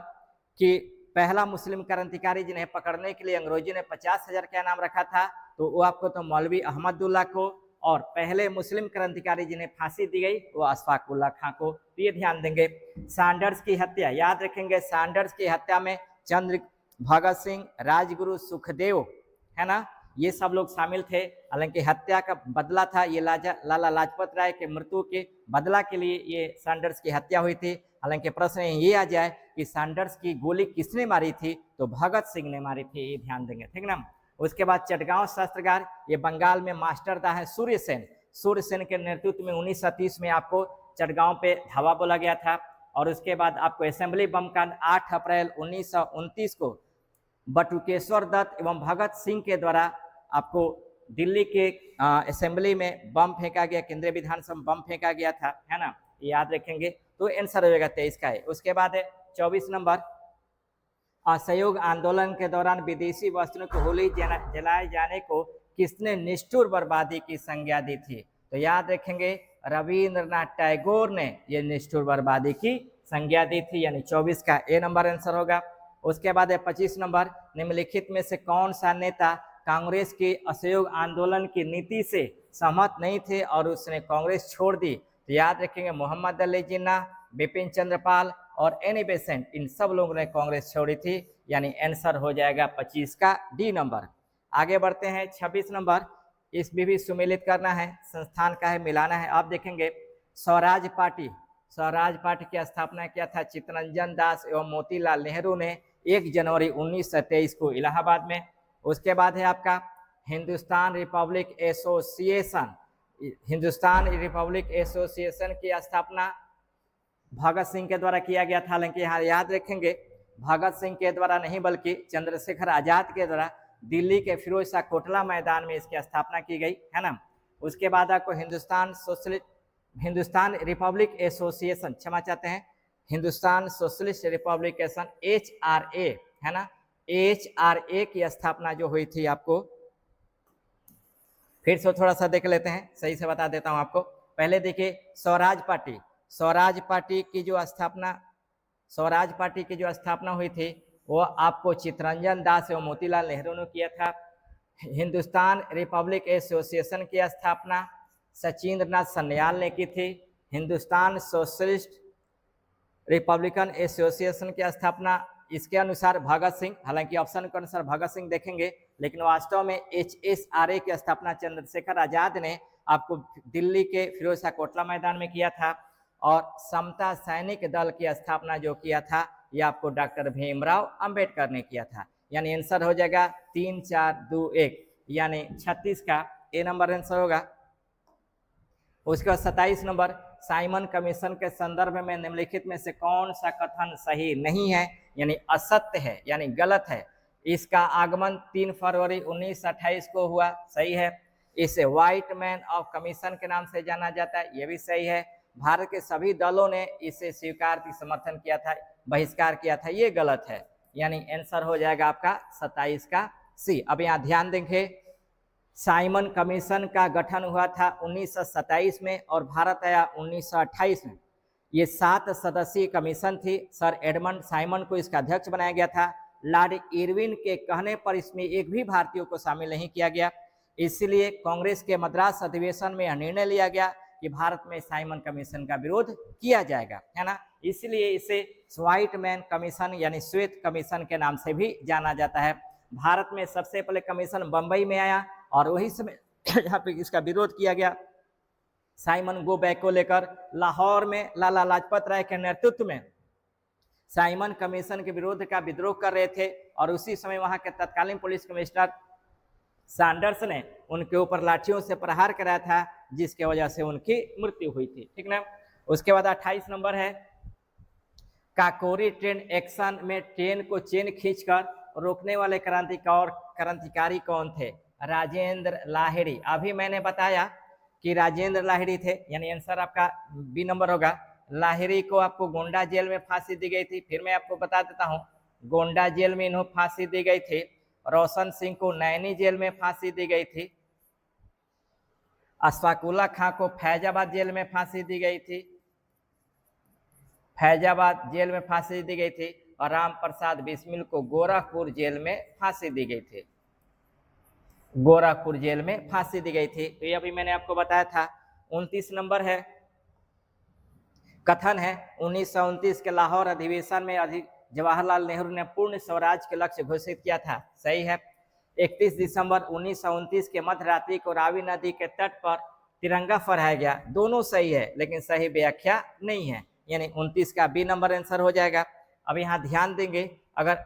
कि पहला मुस्लिम क्रांतिकारी जिन्हें पकड़ने के लिए अंग्रेजों ने 50,000 का इनाम रखा था, तो वो आपको तो मौलवी अहमदुल्ला को, और पहले मुस्लिम क्रांतिकारी जिन्हें फांसी दी गई वो अशफाक उल्ला खां को। तो ये ध्यान देंगे। सैंडर्स की हत्या याद रखेंगे, सैंडर्स की हत्या में चंद्र भगत सिंह, राजगुरु सुखदेव, है ना, ये सब लोग शामिल थे। हालांकि हत्या का बदला था, ये लाला लाजपत राय के मृत्यु के बदला के लिए ये सैंडर्स की हत्या हुई थी। हालांकि प्रश्न ये आ जाए कि सैंडर्स की गोली किसने मारी थी, तो भगत सिंह ने मारी थी, ये ध्यान देंगे, ठीक ना। उसके बाद चटगांव शस्त्रागार, ये बंगाल में मास्टरदा है सूर्य सेन के नेतृत्व में 1930 में आपको चटगांव पे धावा बोला गया था। और उसके बाद आपको असेंबली बम कांड 8 अप्रैल 1929 को बटुकेश्वर दत्त एवं भगत सिंह के द्वारा आपको दिल्ली के असेंबली में बम फेंका गया, केंद्रीय विधानसभा बम फेंका गया था, है ना, याद रखेंगे। तो आंसर हो जाएगा 23 का है। उसके बाद है 24 नंबर, असहयोग आंदोलन के दौरान विदेशी वस्त्रों को होली जलाए जाने को किसने निष्ठुर बर्बादी की संज्ञा दी थी, तो याद रखेंगे रविंद्रनाथ टैगोर ने ये निष्ठुर बर्बादी की संज्ञा दी थी, यानी 24 का ए नंबर आंसर होगा। उसके बाद है 25 नंबर, निम्नलिखित में से कौन सा नेता कांग्रेस के असहयोग आंदोलन की नीति से सहमत नहीं थे और उसने कांग्रेस छोड़ दी, तो याद रखेंगे मोहम्मद अली जिन्ना, बिपिन चंद्र पाल और एनी बेसेंट, इन सब लोगों ने कांग्रेस छोड़ी थी, यानी आंसर हो जाएगा 25 का डी नंबर। आगे बढ़ते हैं 26 नंबर, इस भी सुमेलित करना है, संस्थान का है, मिलाना है। आप देखेंगे स्वराज पार्टी, स्वराज पार्टी की स्थापना किया था चित्तरंजन दास एवं मोतीलाल नेहरू ने 1 जनवरी 1923 को इलाहाबाद में। उसके बाद है आपका Hindustan Republic association, Hindustan Republic association की स्थापना भगत सिंह के द्वारा किया गया था। हालांकि यहाँ याद रखेंगे भगत सिंह के द्वारा नहीं बल्कि चंद्रशेखर आजाद के द्वारा दिल्ली के फिरोज शाह कोटला मैदान में इसकी स्थापना की गई है ना। उसके बाद आपको हिंदुस्तान रिपब्लिक एसोसिएशन, क्षमा चाहते हैं, हिंदुस्तान सोशलिस्ट रिपब्लिकेशन HRA है ना, HRA की स्थापना जो हुई थी, आपको फिर से थोड़ा सा देख लेते हैं, सही से बता देता हूं आपको। पहले देखिए स्वराज पार्टी, स्वराज पार्टी की जो स्थापना हुई थी वो आपको चित्तरंजन दास एवं मोतीलाल नेहरू ने किया था। हिंदुस्तान रिपब्लिक एसोसिएशन की स्थापना सचिंद्र नाथ सन्याल ने की थी। हिंदुस्तान सोशलिस्ट रिपब्लिकन एसोसिएशन की स्थापना इसके अनुसार भगत सिंह, हालांकि ऑप्शन के अनुसार भगत सिंह देखेंगे, लेकिन वास्तव में HSRA की स्थापना चंद्रशेखर आजाद ने आपको दिल्ली के फिरोज शाह कोटला मैदान में किया था। और समता सैनिक दल की स्थापना जो किया था यह आपको डॉक्टर भीमराव अंबेडकर ने किया था। यानी आंसर हो जाएगा 3 4 2 1, यानी 36 का A नंबर आंसर होगा। उसके बाद 27 नंबर, साइमन कमीशन के संदर्भ में निम्नलिखित में से कौन सा कथन सही नहीं है, यानी असत्य है, यानी गलत है। इसका आगमन 3 फरवरी 1928 को हुआ, सही है। इसे व्हाइट मैन ऑफ कमीशन के नाम से जाना जाता है, यह भी सही है। भारत के सभी दलों ने इसे स्वीकार की समर्थन किया था, बहिष्कार किया था, ये गलत है। यानी आंसर हो जाएगा आपका 27 का C। अब यहाँ ध्यान देंगे, साइमन कमीशन का गठन हुआ था 1927 में और भारत आया 1928 में। ये 7 सदस्यीय कमीशन थी। सर एडमंड साइमन को इसका अध्यक्ष बनाया गया था। लॉर्ड इरविन के कहने पर इसमें एक भी भारतीयों को शामिल नहीं किया गया। इसलिए कांग्रेस के मद्रास अधिवेशन में यह निर्णय लिया गया कि भारत में साइमन कमीशन का विरोध किया जाएगा, है ना। इसलिए इसे व्हाइट मैन कमीशन यानी श्वेत कमीशन के नाम से भी जाना जाता है। भारत में सबसे पहले कमीशन बंबई में आया और वही समय यहाँ पे इसका विरोध किया गया। साइमन गो बैक को लेकर लाहौर में लाला लाजपत राय के नेतृत्व में साइमन कमीशन के विरोध का विद्रोह कर रहे थे और उसी समय वहां के तत्कालीन पुलिस कमिश्नर सैंडर्स ने उनके ऊपर लाठियों से प्रहार कराया था, जिसके वजह से उनकी मृत्यु हुई थी, ठीक ना। उसके बाद 28 नंबर है, काकोरी ट्रेन एक्शन में ट्रेन को चेन खींचकर रोकने वाले क्रांतिकारी कौन थे? राजेंद्र लाहिड़ी। अभी मैंने बताया कि राजेंद्र लाहिड़ी थे, यानी आंसर आपका B नंबर होगा। लाहिड़ी को आपको गोंडा जेल में फांसी दी गई थी। फिर मैं आपको बता देता हूँ, गोंडा जेल में इन्हों फांसी दी गई थी। रोशन सिंह को नैनी जेल में फांसी दी गई थी। अशफाकुल्ला खां को फैजाबाद जेल में फांसी दी गई थी, फैजाबाद जेल में फांसी दी गई थी। और राम प्रसाद बिस्मिल को गोरखपुर जेल में फांसी दी गई थी, गोरखपुर जेल में फांसी दी गई थी। तो ये अभी मैंने आपको बताया था। 29 नंबर है, कथन है 1929 के लाहौर अधिवेशन में जवाहरलाल नेहरू ने पूर्ण स्वराज के लक्ष्य घोषित किया था, सही है। 31 दिसंबर 1929 के मध्य रात्रि को रावी नदी के तट पर तिरंगा फहराया गया। दोनों सही है लेकिन सही व्याख्या नहीं है, यानी 29 का B नंबर आंसर हो जाएगा। अब यहाँ ध्यान देंगे, अगर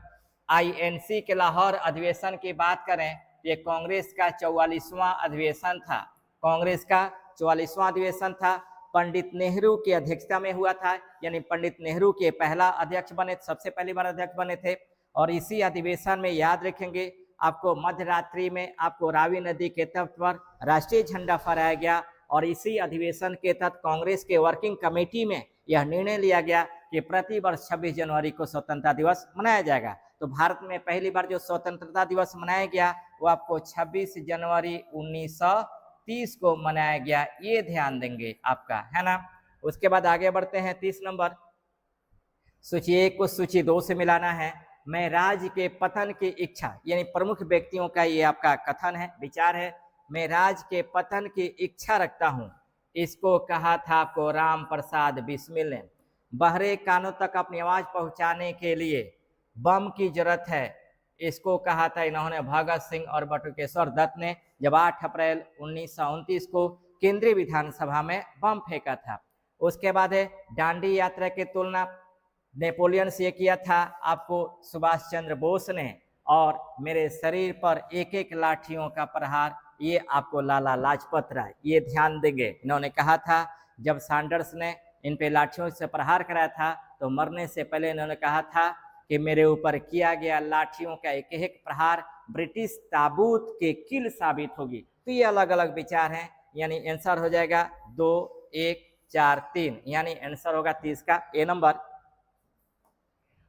INC के लाहौर अधिवेशन की बात करें तो ये कांग्रेस का 44वां अधिवेशन था, कांग्रेस का 44वां अधिवेशन था। पंडित नेहरू की अध्यक्षता में हुआ था, यानी पंडित नेहरू के पहला अध्यक्ष बने, सबसे पहली बार अध्यक्ष बने थे। और इसी अधिवेशन में याद रखेंगे आपको मध्य रात्रि में आपको रावी नदी के तट पर राष्ट्रीय झंडा फहराया गया। और इसी अधिवेशन के तहत कांग्रेस के वर्किंग कमेटी में यह निर्णय लिया गया कि प्रति वर्ष 26 जनवरी को स्वतंत्रता दिवस मनाया जाएगा। तो भारत में पहली बार जो स्वतंत्रता दिवस मनाया गया वो आपको 26 जनवरी 1930 को मनाया गया, ये ध्यान देंगे आपका, है ना। उसके बाद आगे बढ़ते हैं 30 नंबर, सूची 1 को सूची 2 से मिलाना है। मैं राज्य के पतन की इच्छा, यानी प्रमुख व्यक्तियों का ये आपका कथन है, विचार है। मैं राज्य के पतन की इच्छा रखता हूँ, इसको कहा था आपको राम प्रसाद बिस्मिल ने। बहरे कानों तक अपनी आवाज पहुंचाने के लिए बम की जरूरत है, इसको कहा था इन्होंने भगत सिंह और बटुकेश्वर दत्त ने। जब 8 अप्रैल 1929 को केंद्रीय विधानसभा में बम फेंका था। उसके बाद है दांडी यात्रा की तुलना नेपोलियन से किया था आपको सुभाष चंद्र बोस ने, और मेरे शरीर पर एक एक लाठियों का प्रहार ये आपको लाला लाजपत राय, ये ध्यान देंगे। इन्होंने कहा था जब सैंडर्स ने इन पे लाठियों से प्रहार कराया था तो मरने से पहले इन्होंने कहा था कि मेरे ऊपर किया गया लाठियों का एक एक प्रहार ब्रिटिश ताबूत के किल साबित होगी। तो ये अलग अलग विचार हैं, यानी आंसर हो जाएगा 2, 1, 4, 3, यानी आंसर होगा 30 का ए नंबर।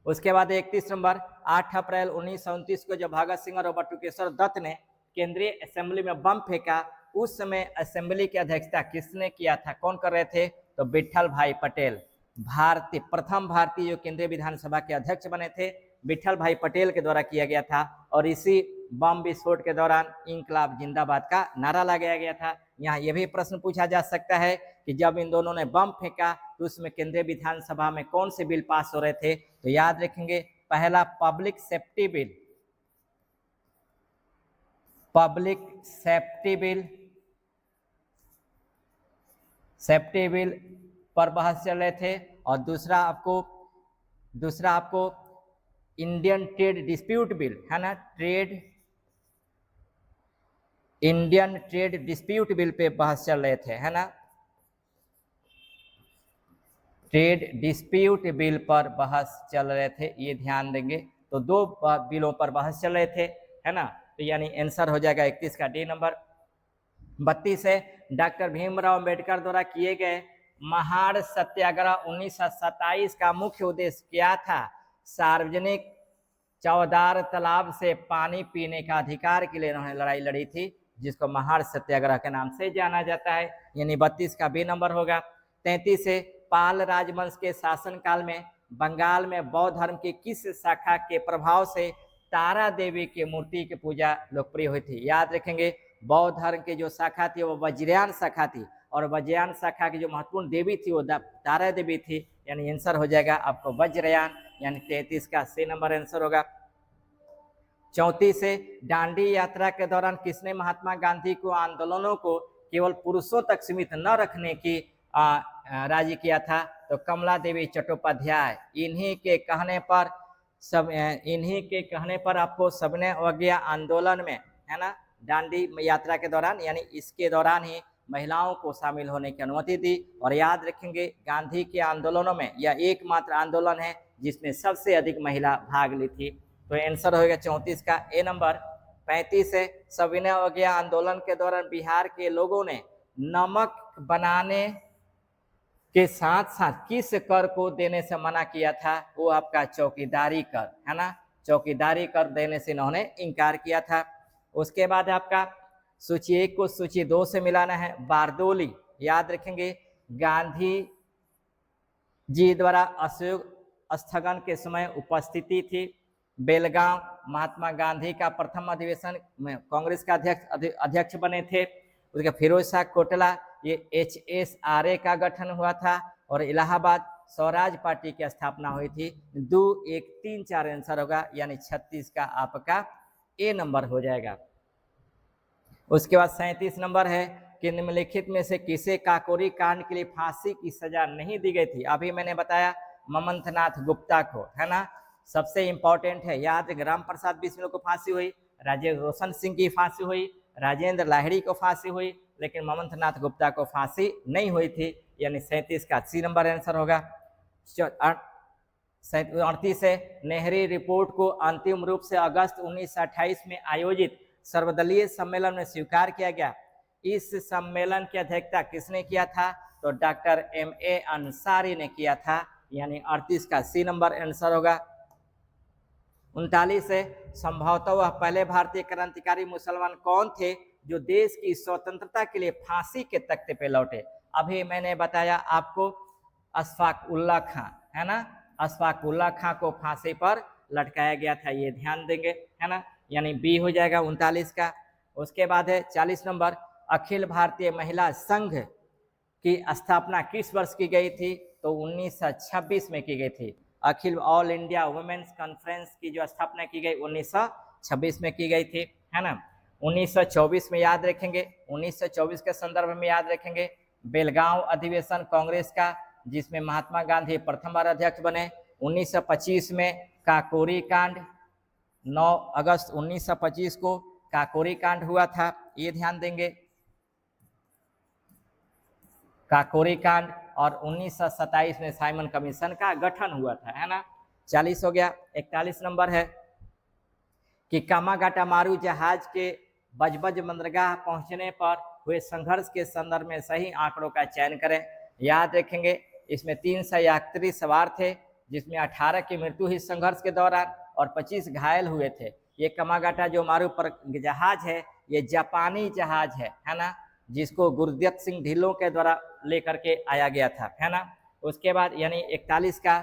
उसके बाद 31 नंबर, 8 अप्रैल 1929 को जब भगत सिंह और बटुकेश्वर दत्त ने केंद्रीय असेंबली में बम फेंका, उस समय असेंबली की अध्यक्षता किसने किया था, कौन कर रहे थे, तो विट्ठल भाई पटेल, प्रथम भारतीय जो केंद्रीय विधानसभा के अध्यक्ष बने थे विट्ठल भाई पटेल के द्वारा किया गया था। और इसी बम विस्फोट के दौरान इंकलाब जिंदाबाद का नारा लगाया गया था। यहाँ यह भी प्रश्न पूछा जा सकता है कि जब इन दोनों ने बम फेंका तो उसमें केंद्रीय विधानसभा में कौन से बिल पास हो रहे थे, तो याद रखेंगे पहला public safety bill, safety bill पर बहस चल रहे थे, और दूसरा आपको इंडियन ट्रेड डिस्प्यूट बिल है ना, Indian trade dispute bill pay बहस चल रहे थे, है ना, ट्रेड डिस्प्यूट बिल पर बहस चल रहे थे, ये ध्यान देंगे। तो 2 बिलों पर बहस चल रहे थे, है ना, तो यानी आंसर हो जाएगा 31 का डी नंबर। 32 है डॉक्टर भीमराव अंबेडकर द्वारा किए गए महाड़ सत्याग्रह 1927 का मुख्य उद्देश्य क्या था, सार्वजनिक चौदार तालाब से पानी पीने का अधिकार के लिए उन्होंने लड़ाई लड़ी थी, जिसको महाड़ सत्याग्रह के नाम से जाना जाता है, यानी 32 का बी नंबर होगा। 33 है पाल राजवंश के शासनकाल में बंगाल में बौद्ध धर्म की किस शाखा के प्रभाव से तारा देवी की मूर्ति की पूजा लोकप्रिय हुई थी, याद रखेंगे बौद्ध धर्म की जो शाखा थी वो वज्रयान शाखा थी, और वज्रयान शाखा की जो महत्वपूर्ण देवी थी वो तारा देवी थी, यानी आंसर हो जाएगा आपको वज्रयान, यानी 33 का सी नंबर आंसर होगा। 34 से दांडी यात्रा के दौरान किसने महात्मा गांधी को आंदोलनों को केवल पुरुषों तक सीमित न रखने की राजी किया था, तो कमला देवी चट्टोपाध्याय, इन्हीं के कहने पर आपको सबने अवज्ञा आंदोलन में, है ना, दांडी यात्रा के दौरान, यानी इसके दौरान ही महिलाओं को शामिल होने की अनुमति दी। और याद रखेंगे गांधी के आंदोलनों में यह एकमात्र आंदोलन है जिसमें सबसे अधिक महिला भाग ली थी, तो आंसर होगा 34 का ए नंबर। 35 है सविनय अवज्ञा आंदोलन के दौरान बिहार के लोगों ने नमक बनाने के साथ साथ किस कर को देने से मना किया था, वो आपका चौकीदारी कर, है ना, चौकीदारी कर देने से इन्होंने इनकार किया था। उसके बाद आपका सूची 1 को सूची 2 से मिलाना है। बारदोली, याद रखेंगे गांधी जी द्वारा असहयोग स्थगन के समय उपस्थिति थी। बेलगांव महात्मा गांधी का प्रथम अधिवेशन में कांग्रेस का अध्यक्ष बने थे। उसके फिरोज शाह कोटला, ये HSRA का गठन हुआ था, और इलाहाबाद स्वराज पार्टी की स्थापना हुई थी। 2, 1, 3, 4 आंसर होगा, यानी 36 का आपका ए नंबर हो जाएगा। उसके बाद 37 नंबर है कि निम्नलिखित में से किसे काकोरी कांड के लिए फांसी की सजा नहीं दी गई थी। अभी मैंने बताया ममंथनाथ गुप्ता को, है ना, सबसे इंपॉर्टेंट है, याद राम प्रसाद बिस्मिल को फांसी हुई, राजेंद्र रोशन सिंह की फांसी हुई, राजेंद्र लाहिड़ी को फांसी हुई, लेकिन ममंथनाथ गुप्ता को फांसी नहीं हुई थी, यानी 37 का सी नंबर आंसर होगा। 38 है नेहरू रिपोर्ट को अंतिम रूप से अगस्त 1928 में आयोजित सर्वदलीय सम्मेलन में स्वीकार किया गया। इस सम्मेलन की अध्यक्षता किसने किया था, तो डॉक्टर MA अंसारी ने किया था, यानी 38 का सी नंबर आंसर होगा। 39 है संभवतः वह पहले भारतीय क्रांतिकारी मुसलमान कौन थे जो देश की स्वतंत्रता के लिए फांसी के तख्ते पे लौटे। अभी मैंने बताया आपको अशफाक उल्लाह खां, है ना, अशफाक उल्लाह खां को फांसी पर लटकाया गया था, ये ध्यान देंगे, है ना, यानी बी हो जाएगा 39 का। उसके बाद है 40 नंबर, अखिल भारतीय महिला संघ की स्थापना किस वर्ष की गई थी, तो 1926 में की गई थी। अखिल ऑल इंडिया वुमेन्स कॉन्फ्रेंस की जो स्थापना की गई 1926 में की गई थी, है ना। 1924 में याद रखेंगे, 1924 के संदर्भ में याद रखेंगे। बेलगांव अधिवेशन कांग्रेस का, जिसमें महात्मा गांधी प्रथम बार अध्यक्ष बने। 1925 में काकोरी कांड, 9 अगस्त 1925 को काकोरी कांड हुआ था, ये ध्यान देंगे, काकोरी कांड। और 1927 में साइमन कमीशन का गठन हुआ था, है ना। 40 हो गया। 41 नंबर है कि कामागाटा मारू जहाज के बजबज बंदरगाह पहुंचने पर हुए संघर्ष के संदर्भ में सही आंकड़ों का चयन करें। याद रखेंगे, इसमें 300 यात्री सवार थे, जिसमें 18 की मृत्यु हुई संघर्ष के दौरान और 25 घायल हुए थे। ये कामागाटा जो मारू पर जहाज है, ये जापानी जहाज है ना, जिसको गुरदत्त सिंह ढिल्लों के द्वारा लेकर के आया गया था, है ना। उसके बाद यानी 41 का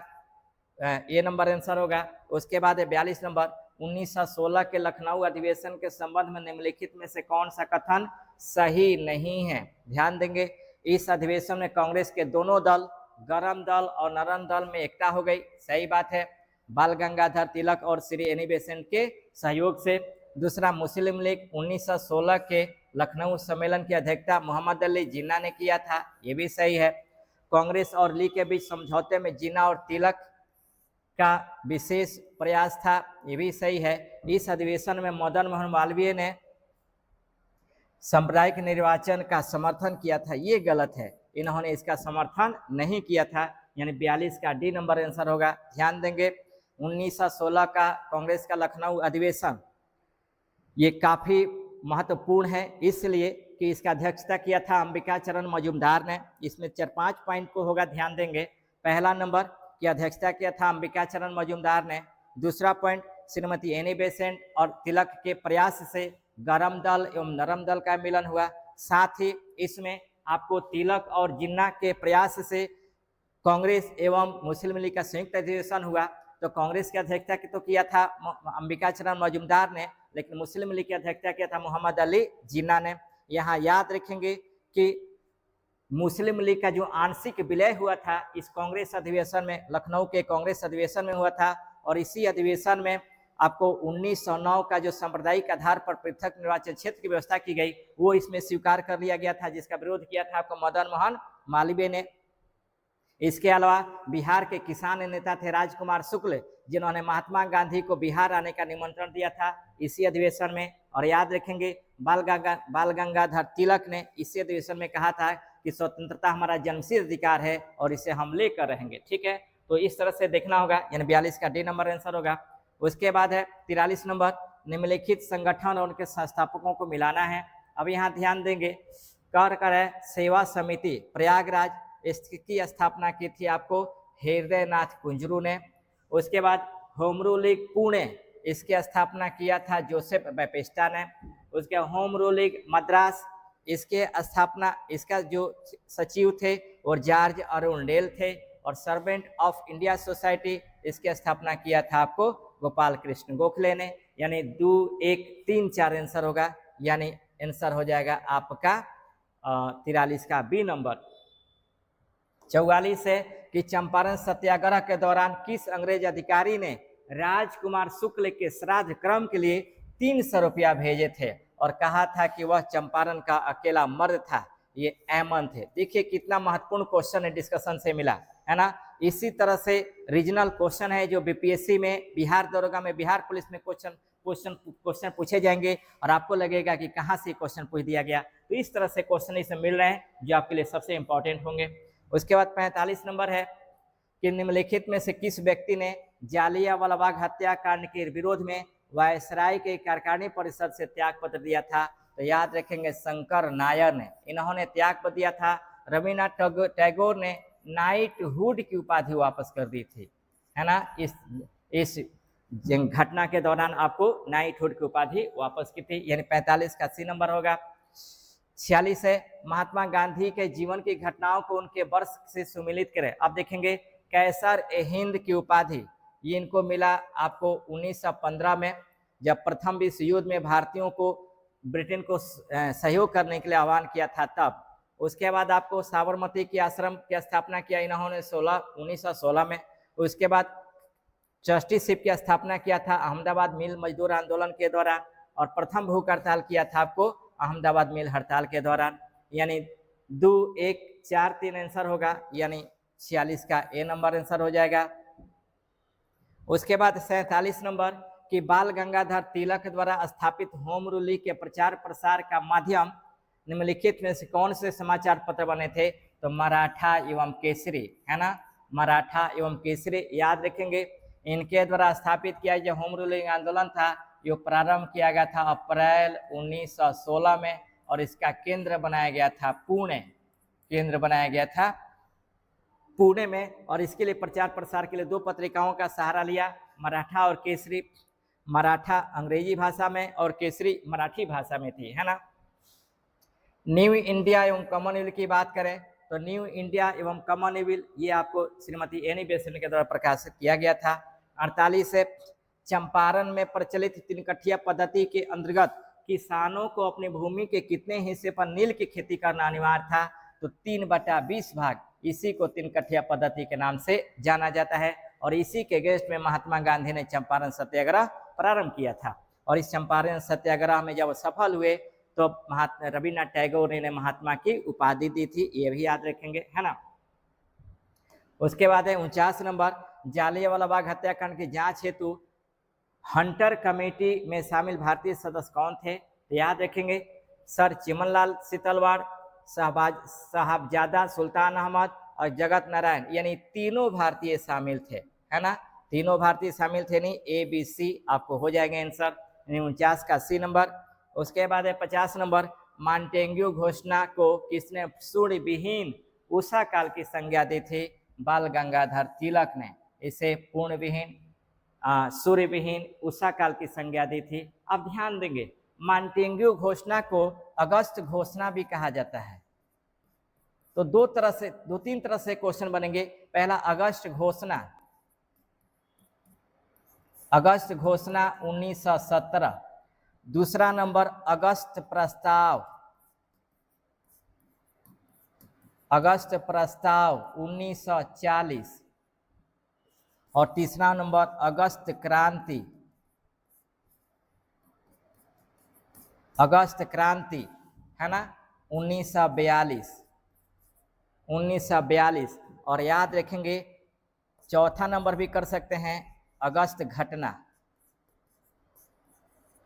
ये नंबर आंसर होगा। उसके बाद 42 नंबर, 1916 के लखनऊ अधिवेशन के संबंध में निम्नलिखित में से कौन सा कथन सही नहीं है। ध्यान देंगे, इस अधिवेशन में कांग्रेस के दोनों दल, गरम दल और नरम दल में एकता हो गई, सही बात है, बाल गंगाधर तिलक और श्री एनी बेसेंट के सहयोग से। दूसरा, मुस्लिम लीग 1916 के लखनऊ सम्मेलन की अध्यक्षता मोहम्मद अली जिन्ना ने किया था, ये भी सही है। कांग्रेस और लीग के बीच समझौते में जिन्ना और तिलक का विशेष प्रयास था, ये भी सही है। इस अधिवेशन में मदन मोहन मालवीय ने सांप्रदायिक निर्वाचन का समर्थन किया था, ये गलत है, इन्होंने इसका समर्थन नहीं किया था, यानी 42 का डी नंबर आंसर होगा। ध्यान देंगे, 1916 का कांग्रेस का लखनऊ अधिवेशन ये काफी महत्वपूर्ण है, इसलिए कि इसका अध्यक्षता किया था अंबिका चरण मजूमदार ने। इसमें 4-5 पॉइंट को होगा, ध्यान देंगे। पहला नंबर की अध्यक्षता किया था अंबिका चरण मजूमदार ने। दूसरा पॉइंट, श्रीमती एनी बेसेंट और तिलक के प्रयास से गरम दल एवं नरम दल का मिलन हुआ। साथ ही इसमें आपको तिलक और जिन्ना के प्रयास से कांग्रेस एवं मुस्लिम लीग का संयुक्त अधिवेशन हुआ। तो कांग्रेस की अध्यक्षता तो किया था अंबिका चरण मजूमदार ने, लेकिन मुस्लिम लीग की अध्यक्षता किया था मोहम्मद अली जिन्ना ने। यहाँ याद रखेंगे कि मुस्लिम लीग का जो आंशिक विलय हुआ था इस कांग्रेस अधिवेशन में, लखनऊ के कांग्रेस अधिवेशन में हुआ था, और इसी अधिवेशन में आपको 1909 का जो सांप्रदायिक आधार पर पृथक निर्वाचन क्षेत्र की व्यवस्था की गई वो इसमें स्वीकार कर लिया गया था, जिसका विरोध किया था आपको मदन मोहन मालवीय ने। इसके अलावा बिहार के किसान नेता थे राजकुमार शुक्ल, जिन्होंने महात्मा गांधी को बिहार आने का निमंत्रण दिया था इसी अधिवेशन में। और याद रखेंगे, बाल गंगाधर तिलक ने इसी अधिवेशन में कहा था कि स्वतंत्रता हमारा जन्मसिद्ध अधिकार है और इसे हम लेकर रहेंगे, ठीक है। तो इस तरह से देखना होगा, यानी 42 का डी नंबर आंसर होगा। उसके बाद है 43 नंबर, निम्नलिखित संगठन और उनके संस्थापकों को मिलाना है। अब यहाँ ध्यान देंगे, कर है सेवा समिति प्रयागराज, इसकी स्थापना की थी आपको हृदय नाथ कुंजरू ने। उसके बाद होम रूल लीग पुणे, इसकी स्थापना किया था जोसेफ बैपिस्टा ने। उसके होम रूल लीग मद्रास, इसके स्थापना इसका जो सचिव थे और जॉर्ज अरुणडेल थे। और सर्वेंट ऑफ इंडिया सोसाइटी, इसकी स्थापना किया था आपको गोपाल कृष्ण गोखले ने। यानी 2, 1, 3, 4 आंसर होगा, यानी आंसर हो जाएगा आपका 43 का बी नंबर। 44 है कि चंपारण सत्याग्रह के दौरान किस अंग्रेज अधिकारी ने राजकुमार शुक्ल के श्राद्ध क्रम के लिए 300 रुपया भेजे थे और कहा था कि वह चंपारण का अकेला मर्द था, ये एमन थे। देखिए कितना महत्वपूर्ण क्वेश्चन है, डिस्कशन से मिला है ना। इसी तरह से रीजनल क्वेश्चन है जो बीपीएससी में, बिहार दरोगा में, बिहार पुलिस में क्वेश्चन पूछे जाएंगे और आपको लगेगा कि कहाँ से क्वेश्चन पूछ दिया गया। तो इस तरह से क्वेश्चन इसमें मिल रहे हैं जो आपके लिए सबसे इंपॉर्टेंट होंगे। उसके बाद 45 नंबर है कि निम्नलिखित में से किस व्यक्ति ने जालियांवाला बाग हत्याकांड के विरोध में वायसराय के कार्यकारिणी परिषद से त्याग पत्र दिया था। तो याद रखेंगे शंकर नायर ने, इन्होंने त्याग पत्र दिया था। रविन्द्रनाथ टैगोर ने नाइटहुड की उपाधि वापस कर दी थी, है ना। इस घटना के दौरान आपको नाइटहुड की उपाधि वापस की थी, यानी 45 का सी नंबर होगा। 46 है महात्मा गांधी के जीवन की घटनाओं को उनके वर्ष से सुमिलित करें। अब देखेंगे कैसर ए हिंद की उपाधि ये इनको मिला आपको 1915 में, जब प्रथम विश्व युद्ध में भारतीयों को ब्रिटेन को सहयोग करने के लिए आह्वान किया था तब। उसके बाद आपको साबरमती की आश्रम की स्थापना किया इन्होंने 1916 में। उसके बाद ट्रस्टीशिप की स्थापना किया था अहमदाबाद मिल मजदूर आंदोलन के दौरान। और प्रथम भूख हड़ताल किया था आपको अहमदाबाद मिल हड़ताल के दौरान। यानी 2, 1, 4, 3 आंसर होगा, यानी 46 का ए नंबर आंसर हो जाएगा। उसके बाद 47 नंबर कि बाल गंगाधर तिलक द्वारा स्थापित होम रूल के प्रचार प्रसार का माध्यम निम्नलिखित में से कौन से समाचार पत्र बने थे? तो मराठा एवं केसरी, है ना, मराठा एवं केसरी याद रखेंगे। इनके द्वारा स्थापित किया जो होम रूलिंग आंदोलन था ये प्रारंभ किया गया था अप्रैल 1916 में और इसका केंद्र बनाया गया था पुणे, केंद्र बनाया गया था पुणे में। और इसके लिए प्रचार प्रसार के लिए 2 पत्रिकाओं का सहारा लिया, मराठा और केसरी। मराठा अंग्रेजी भाषा में और केसरी मराठी भाषा में थी, है ना। न्यू इंडिया एवं कॉमनवेल्थ की बात करें तो न्यू इंडिया एवं कॉमनवेल्थ ये आपको श्रीमती एनी बेसेंट के द्वारा प्रकाशित किया गया था। 48 से चंपारण में प्रचलित 3 कट्ठिया पद्धति के अंतर्गत किसानों को अपनी भूमि के कितने हिस्से पर नील की खेती करना अनिवार्य था? तो 3/20 भाग। इसी को 3 कट्ठिया पद्धति के नाम से जाना जाता है और इसी के अगेंस्ट में महात्मा गांधी ने चंपारण सत्याग्रह प्रारंभ किया था। और इस चंपारण सत्याग्रह में जब सफल हुए तो रविन्द्रनाथ टैगोर ने महात्मा की उपाधि दी थी, ये भी याद रखेंगे, है ना। उसके बाद है 49 नंबर जालियांवाला बाग हत्याकांड की जांच हेतु हंटर कमेटी में शामिल भारतीय सदस्य कौन थे? तो याद रखेंगे सर चिमनलाल सीतलवाड़, साहबजादा सुल्तान अहमद और जगत नारायण, यानी तीनों भारतीय शामिल थे, है ना, तीनों भारतीय शामिल थे। नहीं ABC आपको हो जाएगा आंसर, 49 का C नंबर। उसके बाद है 50 नंबर मॉन्टेग्यू घोषणा को किसने सूर्य विहीन उषा काल की संज्ञा दी थी? बाल गंगाधर तिलक ने इसे पूर्ण विहीन सूर्य विहीन उषा काल की संज्ञा दी थी। अब ध्यान देंगे मॉन्टेग्यू घोषणा को अगस्त घोषणा भी कहा जाता है। तो 2-3 तरह से क्वेश्चन बनेंगे। पहला अगस्त घोषणा, अगस्त घोषणा 1917। दूसरा नंबर अगस्त प्रस्ताव, अगस्त प्रस्ताव 1940। और तीसरा नंबर अगस्त क्रांति, अगस्त क्रांति, है ना, 1942, 1942। और याद रखेंगे चौथा नंबर भी कर सकते हैं अगस्त घटना,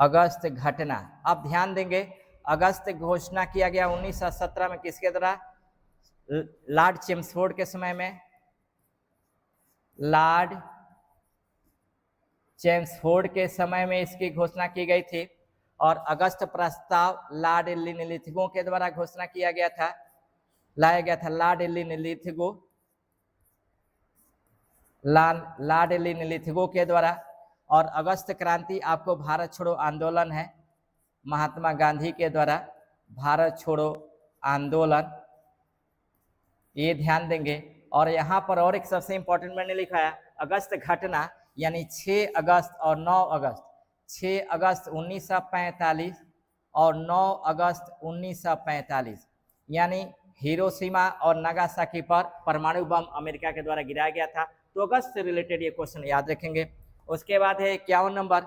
अगस्त घटना। अब ध्यान देंगे अगस्त घोषणा किया गया 1917 में किसके द्वारा? लॉर्ड चेम्सफोर्ड के समय में, लॉर्ड चेम्सफोर्ड के समय में इसकी घोषणा की गई थी। और अगस्त प्रस्ताव लॉर्ड लिथगो के द्वारा घोषणा किया गया था, लाया गया था लॉर्ड लिथगो, लॉर्ड लिथगो के द्वारा। और अगस्त क्रांति आपको भारत छोड़ो आंदोलन है, महात्मा गांधी के द्वारा भारत छोड़ो आंदोलन, ये ध्यान देंगे। और यहाँ पर और एक सबसे इंपॉर्टेंट मैंने लिखा है अगस्त घटना, यानी 6 अगस्त और 9 अगस्त, 6 अगस्त 1945 और 9 अगस्त 1945, यानी हिरोशिमा और नागासाकी पर परमाणु बम अमेरिका के द्वारा गिराया गया था। तो अगस्त से रिलेटेड ये क्वेश्चन याद रखेंगे। उसके बाद है 51 नंबर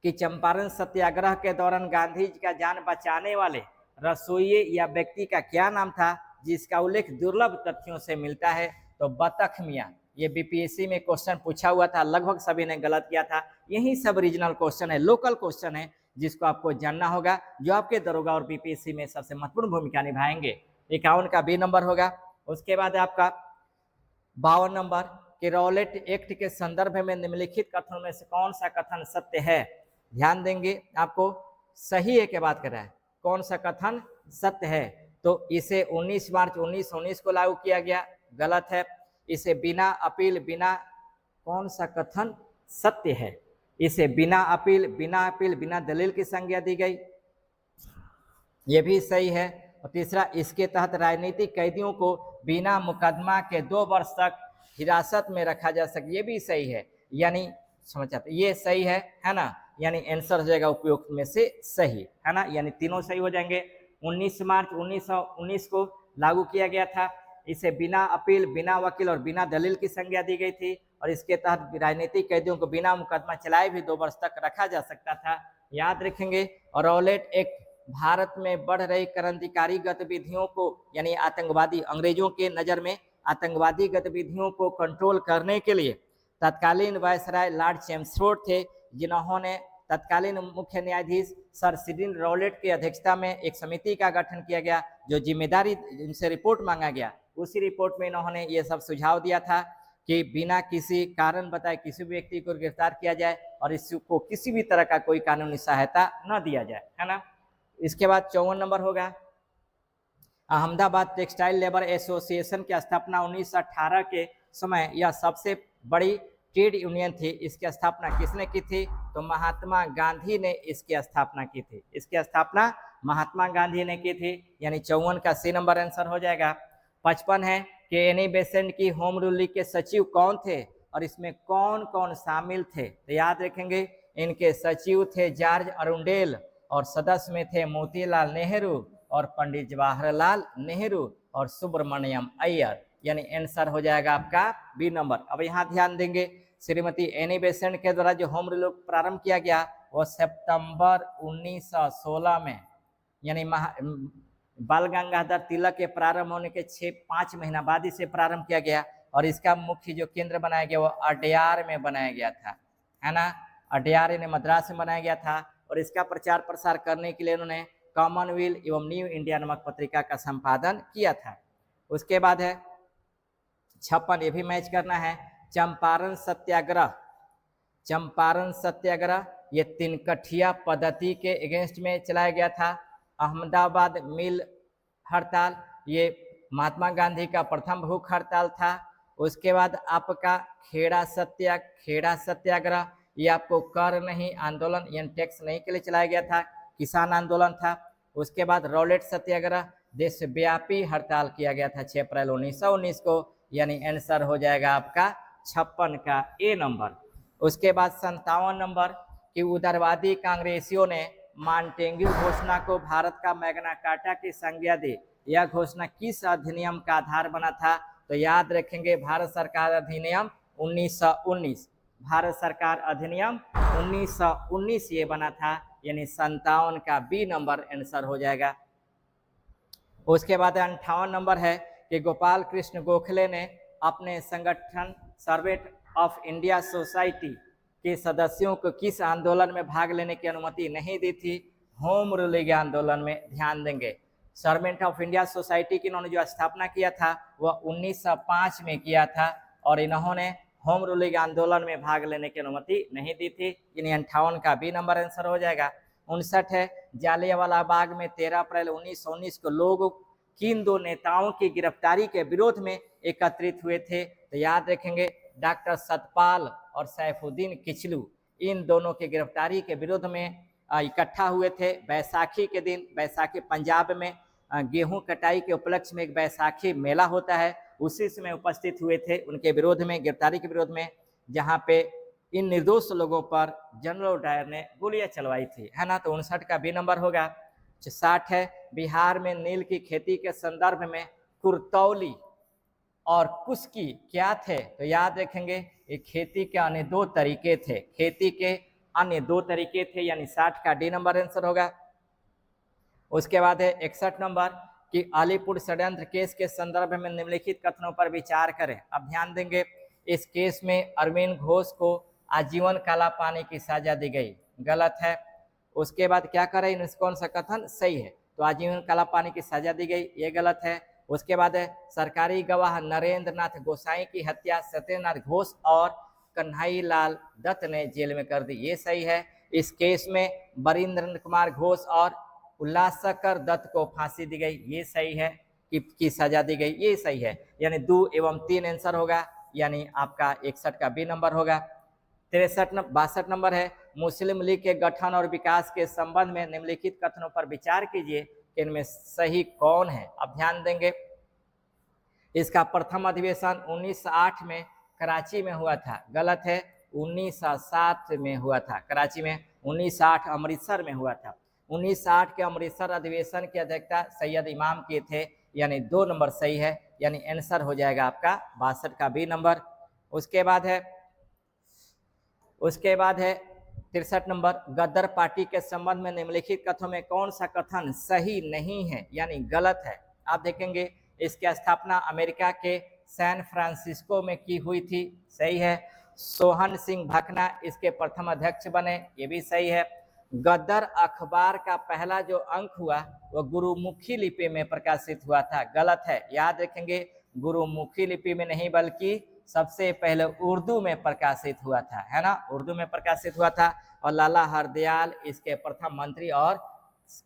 कि चंपारण सत्याग्रह के दौरान गांधी जी का जान बचाने वाले रसोइये या व्यक्ति का क्या नाम था, जिसका उल्लेख दुर्लभ तथ्यों से मिलता है? तो बतख मियाँ। ये बीपीएससी में क्वेश्चन पूछा हुआ था, लगभग सभी ने गलत किया था। यही सब रीजनल क्वेश्चन है, लोकल क्वेश्चन है, जिसको आपको जानना होगा, जो आपके दरोगा और बीपीएससी में सबसे महत्वपूर्ण भूमिका निभाएंगे। 51 का बी नंबर होगा। उसके बाद आपका 52 नंबर कि रॉलेट एक्ट के संदर्भ में निम्नलिखित कथनों में से कौन सा कथन सत्य है? ध्यान देंगे, आपको सही है क्या बात कर रहा है, कौन सा कथन सत्य है? तो इसे 19 मार्च 1919 को लागू किया गया, गलत है। इसे बिना अपील कौन सा कथन सत्य है? इसे बिना अपील बिना दलील की संज्ञा दी गई, ये भी सही है। और तीसरा, इसके तहत राजनीतिक कैदियों को बिना मुकदमा के 2 वर्ष तक हिरासत में रखा जा सके, ये भी सही है। यानी समझ आते, ये सही है ना, यानी आंसर हो जाएगा उपयुक्त में से सही, है ना, यानी तीनों सही हो जाएंगे। 19 मार्च 1919 को लागू किया गया था। इसे बिना अपील, बिना वकील और बिना दलील की संज्ञा दी गई थी। और इसके तहत राजनीतिक कैदियों को बिना मुकदमा चलाए भी 2 वर्ष तक रखा जा सकता था। याद रखेंगे। रॉलेट एक्ट भारत में बढ़ रही क्रांतिकारी गतिविधियों को यानी आतंकवादी, अंग्रेजों के नज़र में आतंकवादी गतिविधियों को कंट्रोल करने के लिए तत्कालीन वायसराय लॉर्ड चैम्सफोर्ड थे, जिन्होंने तत्कालीन मुख्य न्यायाधीश सर सिडिल रॉलेट की अध्यक्षता में एक समिति का गठन किया गया, जो जिम्मेदारी उनसे रिपोर्ट मांगा गया। उसी रिपोर्ट में इन्होंने ये सब सुझाव दिया था कि बिना किसी कारण बताए किसी भी व्यक्ति को गिरफ्तार किया जाए और इसको किसी भी तरह का कोई कानूनी सहायता न दिया जाए, है ना। इसके बाद 54 नंबर होगा, अहमदाबाद टेक्सटाइल लेबर एसोसिएशन की स्थापना 1918 के समय यह सबसे बड़ी ट्रेड यूनियन थी। इसकी स्थापना किसने की थी? तो महात्मा गांधी ने इसकी स्थापना की थी। इसकी स्थापना महात्मा गांधी ने की थी, यानी 54 का सी नंबर आंसर हो जाएगा। 55 है कि एनी बेसेंट की होम रूल लीग के सचिव कौन थे और इसमें कौन कौन शामिल थे? तो याद रखेंगे, इनके सचिव थे जॉर्ज अरुंडेल और सदस्य में थे मोतीलाल नेहरू और पंडित जवाहरलाल नेहरू और सुब्रमण्यम अय्यर, यानी आंसर हो जाएगा आपका बी नंबर। अब यहाँ ध्यान देंगे, श्रीमती एनी बेसेंट के द्वारा जो होम रूल प्रारंभ किया गया वो सितंबर 1916 में, यानी बाल गंगाधर तिलक के प्रारंभ होने के 5 महीना बाद इसे प्रारंभ किया गया और इसका मुख्य जो केंद्र बनाया गया वो अडयार में बनाया गया था, है ना। अडयार ने मद्रास में बनाया गया था और इसका प्रचार प्रसार करने के लिए उन्होंने कॉमनवेल्थ एवं न्यू इंडिया नामक पत्रिका का संपादन किया था। उसके बाद है 56, ये भी मैच करना है, चंपारण सत्याग्रह। चंपारण सत्याग्रह ये तिनकठिया पद्धति के अगेंस्ट में चलाया गया था। अहमदाबाद मिल हड़ताल ये महात्मा गांधी का प्रथम भूख हड़ताल था। उसके बाद आपका खेड़ा सत्याग्रह ये आपको कर नहीं आंदोलन यानी टैक्स नहीं के लिए चलाया गया था, किसान आंदोलन था। उसके बाद रॉलेट सत्याग्रह देशव्यापी हड़ताल किया गया था 6 अप्रैल 1919 को, यानी आंसर हो जाएगा आपका 56 का ए नंबर। उसके बाद 57 नंबर कि उदारवादी कांग्रेसियों ने मॉन्टेग्यू घोषणा को भारत का मैग्ना कार्टा की संज्ञा दी। यह घोषणा किस अधिनियम का आधार बना था? तो याद रखेंगे, भारत सरकार अधिनियम 1919। भारत सरकार अधिनियम 1919 ये बना था, यानी 57 का बी नंबर आंसर हो जाएगा। उसके बाद 58 नंबर है कि गोपाल कृष्ण गोखले ने अपने संगठन सर्वेंट ऑफ इंडिया सोसाइटी के सदस्यों को किस आंदोलन में भाग लेने की अनुमति नहीं दी थी? होम रूलिंग आंदोलन में। ध्यान देंगे, सर्वेंट ऑफ इंडिया सोसाइटी की इन्होंने जो स्थापना किया था वह 1905 में किया था और इन्होंने होम रूलिंग आंदोलन में भाग लेने की अनुमति नहीं दी थी, यानी 58 का बी नंबर आंसर हो जाएगा। 59 है, जालियांवाला बाग में 13 अप्रैल 1919 को लोग किन 2 नेताओं की गिरफ्तारी के विरोध में एकत्रित हुए थे? तो याद रखेंगे, डॉक्टर सतपाल और सैफुद्दीन किचलू, इन दोनों की गिरफ्तारी के विरोध में इकट्ठा हुए थे। बैसाखी के दिन, बैसाखी पंजाब में गेहूं कटाई के उपलक्ष्य में एक बैसाखी मेला होता है, उसी समय उपस्थित हुए थे उनके विरोध में, गिरफ्तारी के विरोध में, जहां पे इन निर्दोष लोगों पर जनरल डायर ने गोलियां चलवाई थी, है ना। तो 59 का बी नंबर होगा। 60 है, बिहार में नील की खेती के संदर्भ में कुर्तौली और कुस्की क्या थे? तो याद रखेंगे, ये खेती के अन्य 2 तरीके थे, खेती के अन्य 2 तरीके थे, यानी 60 का डी नंबर आंसर होगा। उसके बाद है 61 नंबर कि अलीपुर षड्यंत्र केस के संदर्भ में निम्नलिखित कथनों पर विचार करें। अब ध्यान देंगे, इस केस में अरविंद घोष को आजीवन काला पानी की सजा दी गई, गलत है। उसके बाद क्या करें, कौन सा कथन सही है? तो आजीवन काला पानी की सजा दी गई, ये गलत है। उसके बाद है सरकारी गवाह नरेंद्र नाथ गोसाई की हत्या सत्यनाथ घोष और कन्हई लाल दत्त ने जेल में कर दी, ये सही है। इस केस में बरिंद्र कुमार घोष और उल्लासकर दत्त को फांसी दी गई, ये सही है, की सजा दी गई, ये सही है, यानी 2 एवं 3 आंसर होगा, यानी आपका 61 का बी नंबर होगा। 62 नंबर है, मुस्लिम लीग के गठन और विकास के संबंध में निम्नलिखित कथनों पर विचार कीजिए, इनमें सही कौन है? अब ध्यान देंगे, इसका प्रथम अधिवेशन 1908 में कराची में हुआ था, गलत है, 1907 में हुआ था कराची में, 1908 अमृतसर में हुआ था। 1908 के अमृतसर अधिवेशन की अध्यक्षता सैयद इमाम के थे, यानी 2 नंबर सही है, यानी आंसर हो जाएगा आपका 62 का बी नंबर। उसके बाद है 63 नंबर, गदर पार्टी के संबंध में निम्नलिखित कथनों में कौन सा कथन सही नहीं है यानी गलत है। आप देखेंगे इसकी स्थापना अमेरिका के सैन फ्रांसिस्को में की हुई थी, सही है। सोहन सिंह भाखना इसके प्रथम अध्यक्ष बने, ये भी सही है। गदर अखबार का पहला जो अंक हुआ वो गुरुमुखी लिपि में प्रकाशित हुआ था, गलत है। याद रखेंगे गुरुमुखी लिपि में नहीं बल्कि सबसे पहले उर्दू में प्रकाशित हुआ था, है ना, उर्दू में प्रकाशित हुआ था। और लाला हरदयाल इसके प्रथम मंत्री और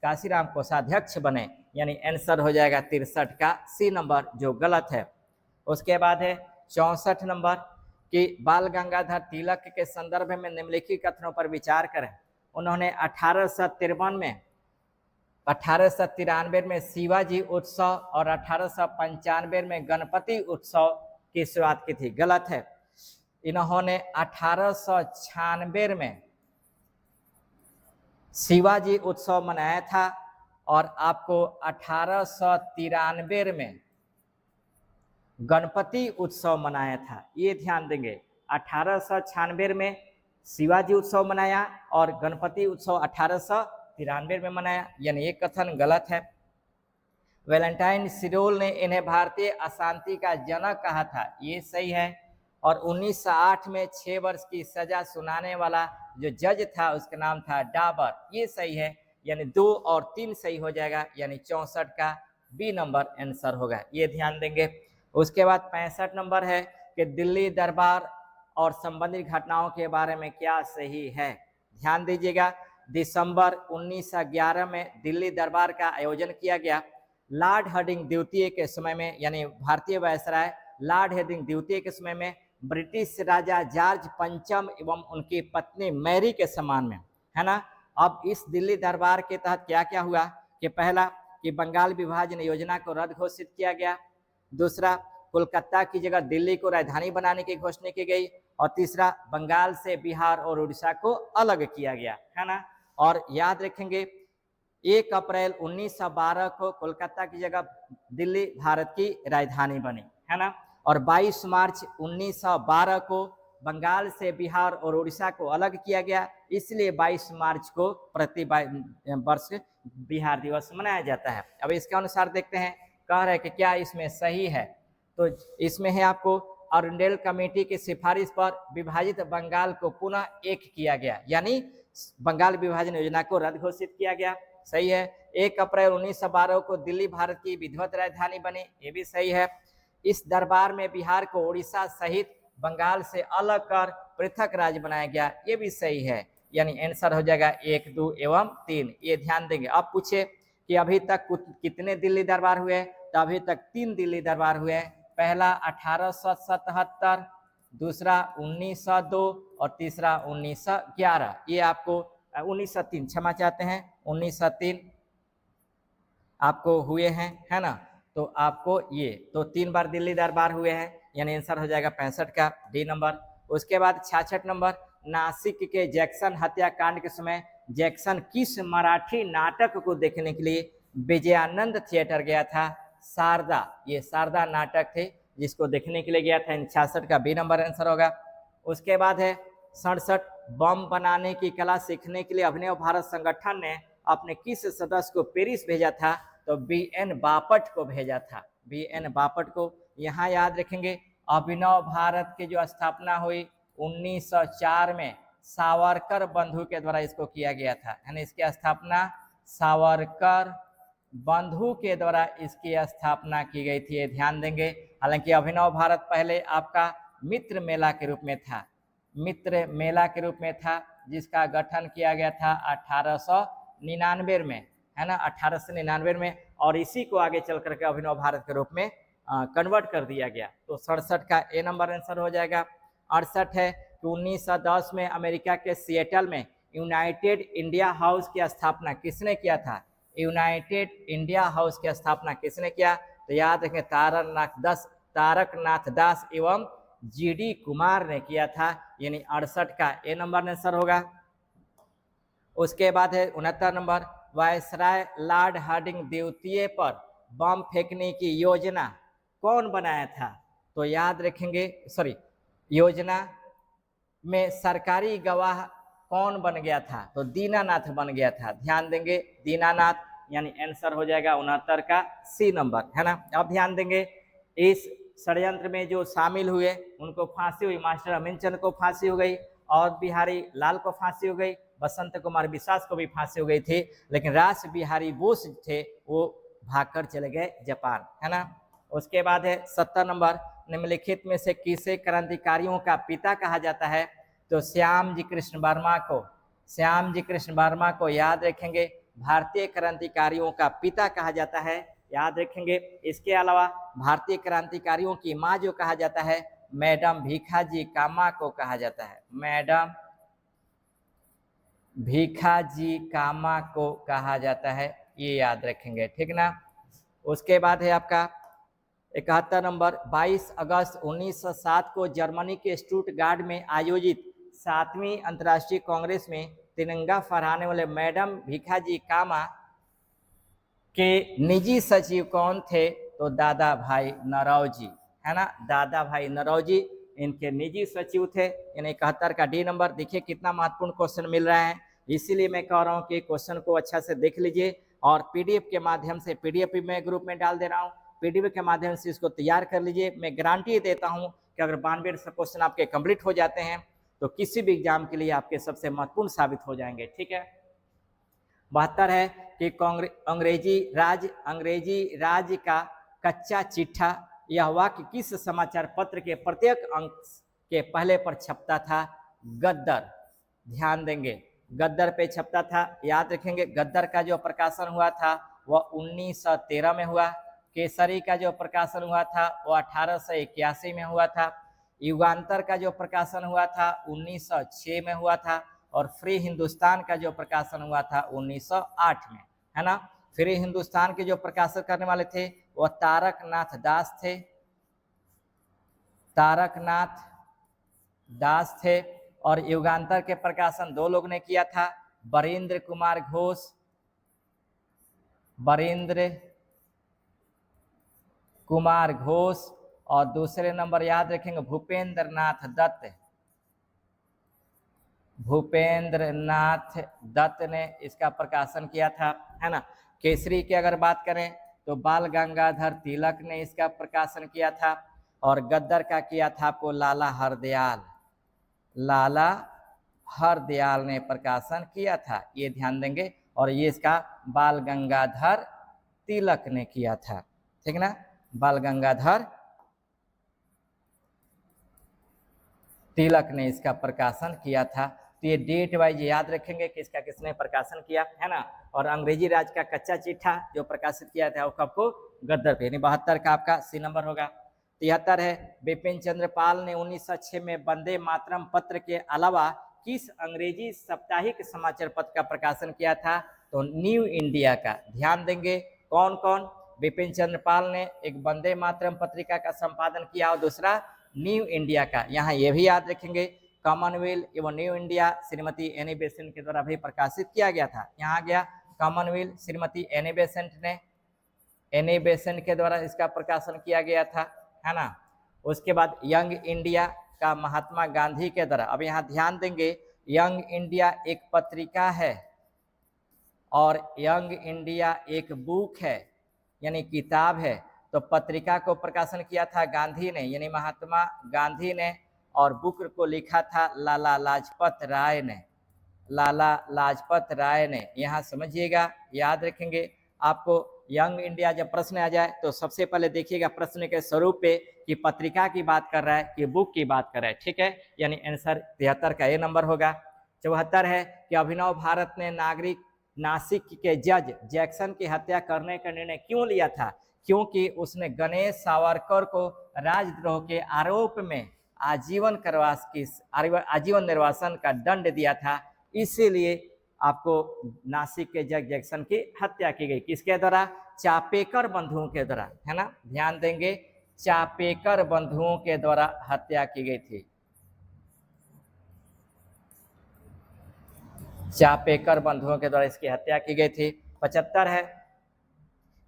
काशीराम कोषाध्यक्ष बने, यानी आंसर हो जाएगा 63 का सी नंबर जो गलत है। उसके बाद है 64 नंबर कि बाल गंगाधर तिलक के संदर्भ में निम्नलिखित कथनों पर विचार करें। उन्होंने 1893 में शिवाजी उत्सव और 1895 में गणपति उत्सव की शुरुआत की थी, गलत है। इन्होंने 1896 में शिवाजी उत्सव मनाया था और आपको 1893 में गणपति उत्सव मनाया था, ये ध्यान देंगे। 1896 में शिवाजी उत्सव मनाया और गणपति उत्सव 1893 में मनाया, यानी ये कथन गलत है। वैलेंटाइन सिरोल ने इन्हें भारतीय अशांति का जनक कहा था, ये सही है। और 1908 में 6 वर्ष की सजा सुनाने वाला जो जज था उसका नाम था डाबर, ये सही है, यानी 2 और 3 सही हो जाएगा, यानी 64 का बी नंबर आंसर होगा, ये ध्यान देंगे। उसके बाद 65 नंबर है कि दिल्ली दरबार और संबंधित घटनाओं के बारे में क्या सही है। ध्यान दीजिएगा, दिसंबर 1911 में दिल्ली दरबार का आयोजन किया गया। लॉर्ड हार्डिंग द्वितीय के समय में, यानी भारतीय वायसराय लॉर्ड हार्डिंग द्वितीय के समय में ब्रिटिश राजा जॉर्ज पंचम एवं उनकी पत्नी मैरी के सम्मान में, है ना। अब इस दिल्ली दरबार के तहत क्या क्या हुआ कि पहला कि बंगाल विभाजन योजना को रद्द घोषित किया गया, दूसरा कोलकाता की जगह दिल्ली को राजधानी बनाने की घोषणा की गई, और तीसरा बंगाल से बिहार और उड़ीसा को अलग किया गया, है ना। और याद रखेंगे 1 अप्रैल 1912 को कोलकाता की जगह दिल्ली भारत की राजधानी बनी, है ना। और 22 मार्च 1912 को बंगाल से बिहार और उड़ीसा को अलग किया गया, इसलिए 22 मार्च को प्रति वर्ष बिहार दिवस मनाया जाता है। अब इसके अनुसार देखते हैं, कह रहे हैं कि क्या इसमें सही है। तो इसमें है आपको अरुंडेल कमेटी की सिफारिश पर विभाजित बंगाल को पुनः एक किया गया, यानी बंगाल विभाजन योजना को रद्द घोषित किया गया, सही है। 1 अप्रैल 1912 को दिल्ली भारत की विधिवत राजधानी बनी, ये भी सही है। इस दरबार में बिहार को उड़ीसा सहित बंगाल से अलग कर पृथक राज्य बनाया गया, ये भी सही है, यानी आंसर हो जाएगा 1, 2 एवं 3, ये ध्यान देंगे। अब पूछे कि अभी तक कितने दिल्ली दरबार हुए, तो अभी तक 3 दिल्ली दरबार हुए। पहला 1877, दूसरा 1902 और तीसरा 1911, ये आपको 1903, क्षमा चाहते हैं 1903 आपको हुए हैं, है ना। तो आपको ये तो 3 बार दिल्ली दरबार हुए हैं, यानी आंसर हो जाएगा 65 का डी नंबर। उसके बाद 66 नंबर, नासिक के जैक्सन हत्याकांड के समय जैक्सन किस मराठी नाटक को देखने के लिए विजयानंद थिएटर गया था। शारदा, ये शारदा नाटक थे जिसको देखने के लिए गया था, 66 का बी नंबर आंसर होगा। उसके बाद है 67, बम बनाने की कला सीखने के लिए अभिनव भारत संगठन ने अपने किस सदस्य को पेरिस भेजा था, तो BN बापट को भेजा था, BN बापट को। यहाँ याद रखेंगे अभिनव भारत की जो स्थापना हुई 1904 में सावरकर बंधु के द्वारा इसको किया गया था, यानी इसकी स्थापना सावरकर बंधु के द्वारा इसकी स्थापना की गई थी, ये ध्यान देंगे। हालांकि अभिनव भारत पहले आपका मित्र मेला के रूप में था, मित्र मेला के रूप में था, जिसका गठन किया गया था 1899 में, है ना, 1899 में, और इसी को आगे चल करके अभिनव भारत के रूप में कन्वर्ट कर दिया गया। तो 67 का ए नंबर आंसर हो जाएगा। 68 है कि 1910 में अमेरिका के सिएटल में यूनाइटेड इंडिया हाउस की स्थापना किसने किया था। यूनाइटेड इंडिया हाउस की स्थापना किसने किया, तो याद रखें तारकनाथ दास एवं GD कुमार ने किया था, यानी 68 का ए नंबर आंसर होगा। उसके बाद है 69 नंबर, वायसराय लॉर्ड हार्डिंग द्वितीय पर बम फेंकने की योजना कौन बनाया था, तो याद रखेंगे योजना में सरकारी गवाह कौन बन गया था? तो दीनानाथ बन गया था। ध्यान देंगे, दीनानाथ, यानी आंसर हो जाएगा 69 का सी नंबर, है ना। अब ध्यान देंगे, इस षड्यंत्र में जो शामिल हुए उनको फांसी हुई। मास्टर अमीनचंद को फांसी हो गई, और बिहारी लाल को फांसी हो गई, बसंत कुमार विश्वास को भी फांसी हो गई थी, लेकिन रास बिहारी बोस थे वो भागकर चले गए जापान, है ना। उसके बाद है 70 नंबर, निम्नलिखित में से किसे क्रांतिकारियों का पिता कहा जाता है? तो श्याम जी कृष्ण वर्मा को, श्याम जी कृष्ण वर्मा को याद रखेंगे, भारतीय क्रांतिकारियों का पिता कहा जाता है, याद रखेंगे। इसके अलावा भारतीय क्रांतिकारियों की माँ जो कहा जाता है, मैडम भीखाजी कामा को कहा जाता है, मैडम भीखाजी कामा को कहा जाता है, ये याद रखेंगे, ठीक ना। उसके बाद है आपका 71 नंबर, 22 अगस्त 1907 को जर्मनी के स्टुटगार्ट में आयोजित 7वीं अंतर्राष्ट्रीय कांग्रेस में तिरंगा फहराने वाले मैडम भीखाजी कामा के निजी सचिव कौन थे? तो दादा भाई नौरोजी, है ना, दादा भाई नौरोजी इनके निजी सचिव थे। यानी 71 का डी नंबर। देखिए कितना महत्वपूर्ण क्वेश्चन मिल रहा है, इसीलिए मैं कह रहा हूँ कि क्वेश्चन को अच्छा से देख लीजिए, और पीडीएफ के माध्यम से, पीडीएफ भी मैं ग्रुप में डाल दे रहा हूँ, पीडीएफ के माध्यम से इसको तैयार कर लीजिए। मैं गारंटी देता हूँ कि अगर 92 क्वेश्चन आपके कंप्लीट हो जाते हैं तो किसी भी एग्जाम के लिए आपके सबसे महत्वपूर्ण साबित हो जाएंगे, ठीक है। 72 है कि अंग्रेजी राज का कच्चा चिट्ठा, यह वाक्य किस समाचार पत्र के प्रत्येक अंक के पहले पर छपता था? गद्दर, ध्यान देंगे, गद्दर पे छपता था, याद रखेंगे। गद्दर का जो प्रकाशन हुआ था वह 1913 में हुआ, केसरी का जो प्रकाशन हुआ था वह 1881 में हुआ था, युगांतर का जो प्रकाशन हुआ था 1906 में हुआ था, और फ्री हिंदुस्तान का जो प्रकाशन हुआ था 1908 में, है ना। फ्री हिंदुस्तान के जो प्रकाशन करने वाले थे वह तारकनाथ दास थे, तारकनाथ दास थे। और युगांतर के प्रकाशन दो लोग ने किया था, बरेंद्र कुमार घोष, बरेंद्र कुमार घोष, और दूसरे नंबर याद रखेंगे भूपेंद्र नाथ दत्त, भूपेंद्र नाथ दत्त ने इसका प्रकाशन किया था, है ना। केसरी की अगर बात करें तो बाल गंगाधर तिलक ने इसका प्रकाशन किया था, और गद्दर का किया था आपको लाला हरदयाल, लाला हरदयाल ने प्रकाशन किया था, ये ध्यान देंगे। और ये इसका बाल गंगाधर तिलक ने किया था, ठीक ना, बाल गंगाधर तिलक ने इसका प्रकाशन किया था। तो ये डेट वाइज याद रखेंगे कि इसका किसने प्रकाशन किया, है ना। और अंग्रेजी राज का कच्चा चिट्ठा जो प्रकाशित किया था वो कब? गद्दर पे, यानी 72 का आपका सी नंबर होगा। 73 है, बिपिन चंद्र पाल ने 1906 में वंदे मातरम पत्र के अलावा किस अंग्रेजी साप्ताहिक समाचार पत्र का प्रकाशन किया था? तो न्यू इंडिया का। ध्यान देंगे कौन कौन? बिपिन चंद्र पाल ने एक वंदे मातरम पत्रिका का संपादन किया, और दूसरा न्यू इंडिया का। यहाँ ये भी याद रखेंगे कॉमनवेल्थ एवं new India Shrimati Annie Besant के द्वारा भी प्रकाशित किया गया था। यहाँ गया कॉमनवेल्थ श्रीमती एनी बेसेंट ने, एनी बेसेंट के द्वारा इसका प्रकाशन किया गया था, है ना। उसके बाद यंग इंडिया का महात्मा गांधी के द्वारा। अब यहाँ ध्यान देंगे, यंग इंडिया एक पत्रिका है और यंग इंडिया एक बुक है, यानी किताब है। तो पत्रिका को प्रकाशन किया था गांधी ने, यानी महात्मा गांधी ने, और बुक को लिखा था लाला लाजपत राय ने, लाला लाजपत राय ने। यहाँ समझिएगा, याद रखेंगे। आपको यंग इंडिया जब प्रश्न आ जाए तो सबसे पहले देखिएगा प्रश्न के स्वरूप पे कि पत्रिका की बात कर रहा है कि बुक की बात कर रहा है, ठीक है। यानी आंसर 73 का ए नंबर होगा। 74 है कि अभिनव भारत ने नासिक के जज जैक्सन की हत्या करने का निर्णय क्यों लिया था? क्योंकि उसने गणेश सावरकर को राजद्रोह के आरोप में आजीवन निर्वासन का दंड दिया था, इसीलिए आपको नासिक के जज जैक्सन की हत्या की गई। किसके द्वारा? चापेकर बंधुओं के द्वारा, है ना। ध्यान देंगे, चापेकर बंधुओं के द्वारा हत्या की गई थी, चापेकर बंधुओं के द्वारा इसकी हत्या की गई थी। 75 है,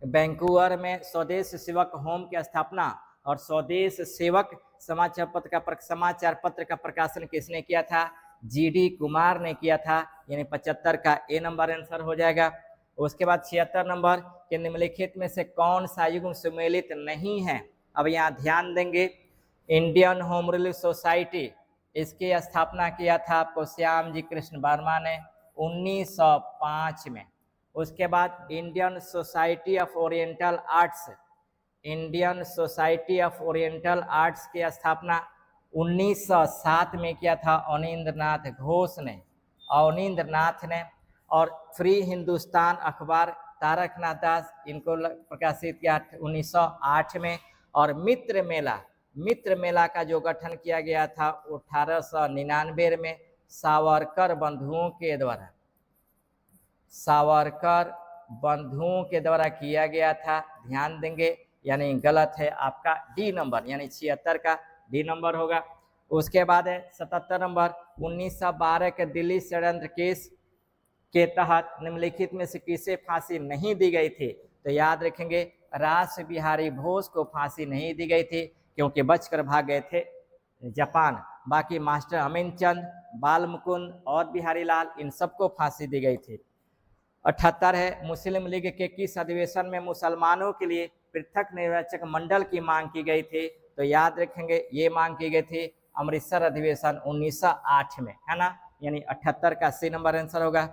वैंकूवर में स्वदेश सेवक होम की स्थापना और स्वदेश सेवक समाचार पत्र का प्रकाशन किसने किया था? GD कुमार ने किया था, यानी 75 का ए नंबर आंसर हो जाएगा। उसके बाद 76 नंबर के निम्नलिखित में से कौन सा युग्म सम्मिलित नहीं है। अब यहाँ ध्यान देंगे, इंडियन होम रूल सोसाइटी, इसकी स्थापना किया था आपको श्याम जी कृष्ण वर्मा ने 1905 में। उसके बाद Indian society of oriental arts, Indian society of oriental arts की स्थापना 1907 में किया था अवनींद्रनाथ घोष ने, अवनींद्रनाथ ने। और फ्री हिंदुस्तान अखबार तारकनाथ दास, इनको प्रकाशित किया 1908 में। और मित्र मेला का जो गठन किया गया था 1899 में सावरकर बंधुओं के द्वारा, सावरकर बंधुओं के द्वारा किया गया था। ध्यान देंगे, यानी गलत है आपका डी नंबर, यानी 76 का डी नंबर होगा। उसके बाद है 77 नंबर, 1912 के दिल्ली षड्यंत्र केस के तहत निम्नलिखित में से किसे फांसी नहीं दी गई थी। तो याद रखेंगे, रास बिहारी बोस को फांसी नहीं दी गई थी क्योंकि बचकर भाग गए थे जापान। बाकी मास्टर अमीनचंद, बाल मुकुंद और बिहारी लाल, इन सबको फांसी दी गई थी। 78 है, मुस्लिम लीग के किस अधिवेशन में मुसलमानों के लिए पृथक निर्वाचक मंडल की मांग की गई थी। तो याद रखेंगे, ये मांग की गई थी अमृतसर अधिवेशन 1908 में, है ना, यानी 78 का सी नंबर आंसर होगा।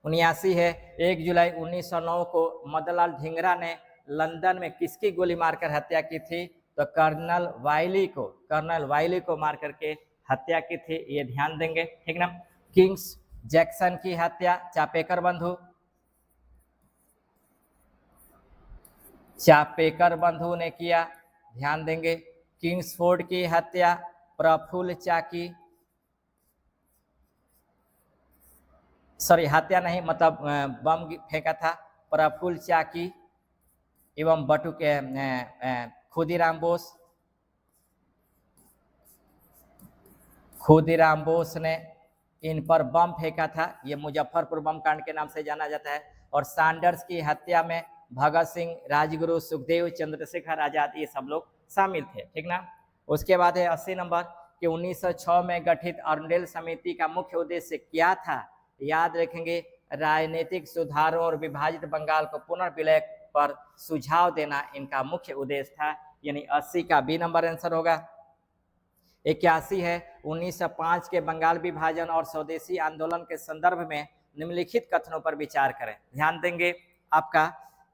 79 है, 1 जुलाई 1909 को मदनलाल ढींगरा ने लंदन में किसकी गोली मारकर हत्या की थी। तो कर्नल वाइली को मार करके हत्या की थी, ये ध्यान देंगे, ठीक ना। किंग्स जैक्सन की हत्या चापेकर बंधु ने किया, ध्यान देंगे। किंग्सफोर्ड की हत्या प्रफुल्ल चाकी, हत्या नहीं, मतलब बम फेंका था प्रफुल्ल चाकी एवं बटू के खुदीराम बोस ने इन पर बम फेंका था। ये मुजफ्फरपुर बम कांड के नाम से जाना जाता है। और सैंडर्स की हत्या में भगत सिंह, राजगुरु, सुखदेव, चंद्रशेखर आजाद, ये सब लोग शामिल थे, ठीक ना। उसके बाद है 80 नंबर कि 1906 में गठित अरुणडेल समिति का मुख्य उद्देश्य क्या था। याद रखेंगे, राजनीतिक सुधारों और विभाजित बंगाल को पुनर्विलय पर सुझाव देना इनका मुख्य उद्देश्य था, यानी 80 का बी नंबर आंसर होगा। 81 है, 1905 के बंगाल विभाजन और स्वदेशी आंदोलन के संदर्भ में निम्नलिखित कथनों पर विचार करें। ध्यान देंगे आपका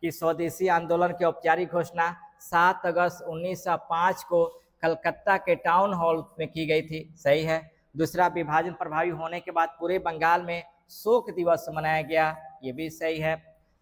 कि स्वदेशी आंदोलन की औपचारिक घोषणा 7 अगस्त 1905 को कलकत्ता के टाउन हॉल में की गई थी, सही है। दूसरा, विभाजन प्रभावी होने के बाद पूरे बंगाल में शोक दिवस मनाया गया, ये भी सही है।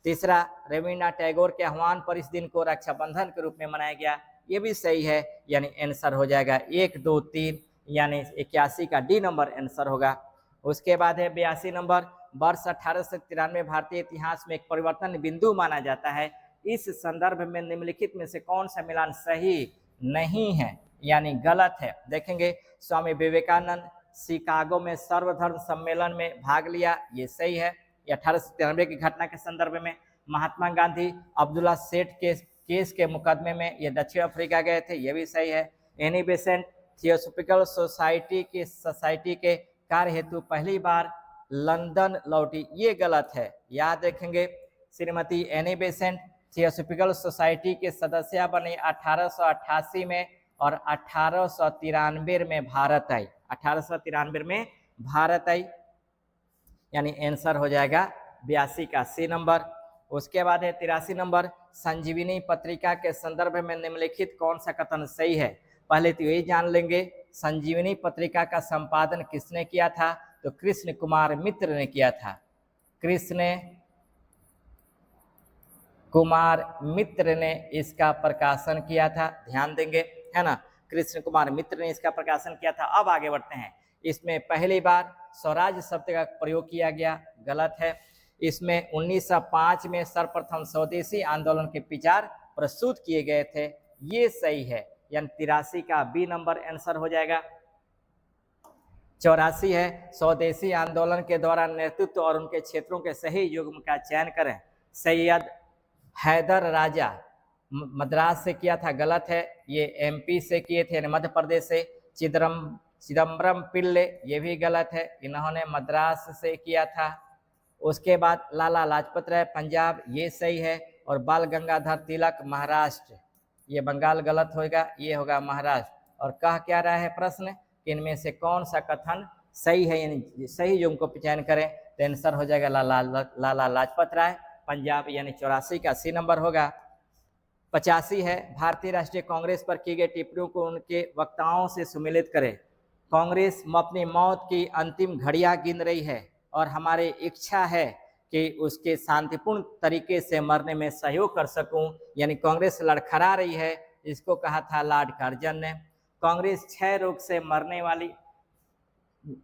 तीसरा, रविन्द्रनाथ टैगोर के आह्वान पर इस दिन को रक्षाबंधन के रूप में मनाया गया, ये भी सही है, यानी आंसर हो जाएगा 1, 2, 3, यानी 81 का डी नंबर आंसर होगा। उसके बाद है 82 नंबर, वर्ष 1893 भारतीय इतिहास में एक परिवर्तन बिंदु माना जाता है। इस संदर्भ में निम्नलिखित में से कौन सा मिलान सही नहीं है, यानी गलत है। देखेंगे, स्वामी विवेकानंद शिकागो में सर्वधर्म सम्मेलन में भाग लिया, ये सही है, 1893 की घटना के संदर्भ में। महात्मा गांधी अब्दुल्ला सेठ के केस के मुकदमे में ये दक्षिण अफ्रीका गए थे, ये भी सही है। एनी बेसेंट थियोसॉफिकल सोसाइटी के कार्य हेतु पहली बार लंदन लौटी, ये गलत है। याद रखेंगे, Shrimati Annie Besant theosophical society के सदस्य बने 1888 में और 1893 में भारत आई, 1893 में भारत आई, यानी आंसर हो जाएगा 82 का सी नंबर। उसके बाद है 83 नंबर, संजीवनी पत्रिका के संदर्भ में निम्नलिखित कौन सा कथन सही है। पहले तो यही जान लेंगे, संजीवनी पत्रिका का संपादन किसने किया था। तो कृष्ण कुमार मित्र ने किया था, कृष्ण कुमार मित्र ने इसका प्रकाशन किया था, ध्यान देंगे, है ना, कृष्ण कुमार मित्र ने इसका प्रकाशन किया था। अब आगे बढ़ते हैं, इसमें पहली बार स्वराज शब्द का प्रयोग किया गया, गलत है। इसमें 1905 में सर्वप्रथम स्वदेशी आंदोलन के विचार प्रस्तुत किए गए थे, ये सही है, यानी 83 का बी नंबर आंसर हो जाएगा। 84 है, स्वदेशी आंदोलन के दौरान नेतृत्व और उनके क्षेत्रों के सही युग्म का चयन करें। सैयद हैदर राजा मद्रास से किया था, गलत है, ये एमपी से किए थे, मध्य प्रदेश से। चिदम्बरम पिल्ले, ये भी गलत है, इन्होंने मद्रास से किया था। उसके बाद लाला लाजपत राय पंजाब, ये सही है। और बाल गंगाधर तिलक महाराष्ट्र, ये बंगाल गलत होगा, ये होगा महाराष्ट्र। और कह क्या रहा है प्रश्न कि इनमें से कौन सा कथन सही है, यानी सही जो उनको चयन करें, तो आंसर हो जाएगा लाला लाजपत राय पंजाब, यानी 84 का सी नंबर होगा। 85 है, भारतीय राष्ट्रीय कांग्रेस पर की गई टिप्पणियों को उनके वक्ताओं से सुमेलित करें। कांग्रेस अपनी मौत की अंतिम घड़ियां गिन रही है और हमारी इच्छा है कि उसके शांतिपूर्ण तरीके से मरने में सहयोग कर सकूं, यानी कांग्रेस लड़खड़ा रही है, इसको कहा था लॉर्ड कर्जन ने। कांग्रेस क्षय रोग से मरने वाली,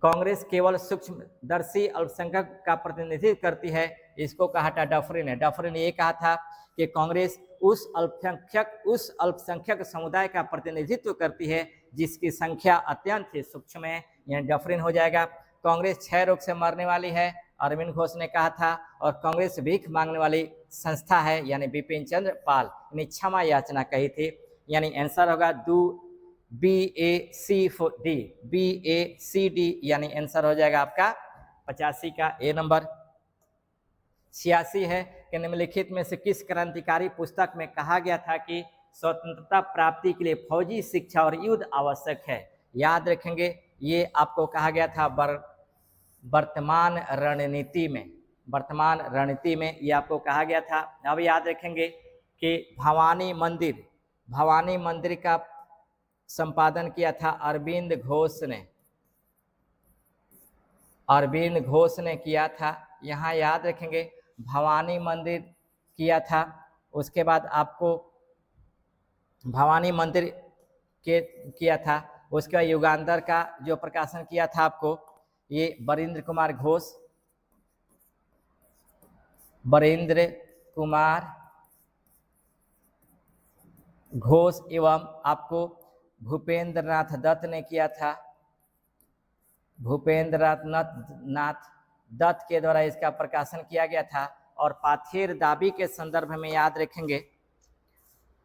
कांग्रेस केवल सूक्ष्मदर्शी अल्पसंख्यक का प्रतिनिधित्व करती है, इसको कहा था डफरिन ने। डफरिन ये कहा था कि कांग्रेस उस अल्पसंख्यक समुदाय का प्रतिनिधित्व करती है जिसकी संख्या अत्यंत ही सूक्ष्म है, यानी डफरिन हो जाएगा। कांग्रेस क्षय रोग से मरने वाली है, अरविंद घोष ने कहा था। और कांग्रेस भीख मांगने वाली संस्था है, यानी बिपिन चंद्र पाल ने क्षमा याचना कही थी, यानी आंसर होगा BACD, यानी आंसर हो जाएगा आपका 85 का ए नंबर। 86 है कि निम्नलिखित में से किस क्रांतिकारी पुस्तक में कहा गया था कि स्वतंत्रता प्राप्ति के लिए फौजी शिक्षा और युद्ध आवश्यक है। याद रखेंगे, ये आपको कहा गया था वर्तमान रणनीति में ये आपको कहा गया था। अब याद रखेंगे कि भवानी मंदिर का संपादन किया था अरविंद घोष ने किया था। यहाँ याद रखेंगे भवानी मंदिर किया था। उसके बाद आपको भवानी मंदिर के किया था। उसके बाद युगांतर का जो प्रकाशन किया था आपको, ये बरिंद्र कुमार घोष एवं आपको भूपेंद्र नाथ दत्त ने किया था। भूपेंद्र नाथ दत्त के द्वारा इसका प्रकाशन किया गया था। और पाथेर दाबी के संदर्भ में याद रखेंगे,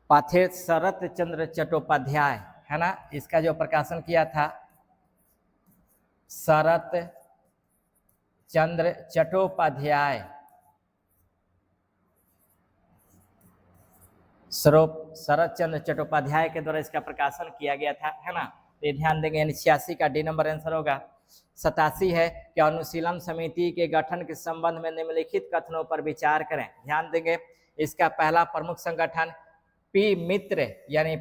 पाथेर शरत चंद्र चट्टोपाध्याय है ना, इसका जो प्रकाशन किया था शरत चंद्र चट्टोपाध्याय, शरत चंद्र चट्टोपाध्याय के द्वारा इसका प्रकाशन किया गया था, है ना। ये ध्यान देंगे, यानी 86 का डी नंबर आंसर होगा। 87 है कि अनुशीलन समिति के गठन के संबंध में निम्नलिखित कथनों पर विचार करें। ध्यान देंगे, इसका पहला प्रमुख संगठन पी मित्र यानी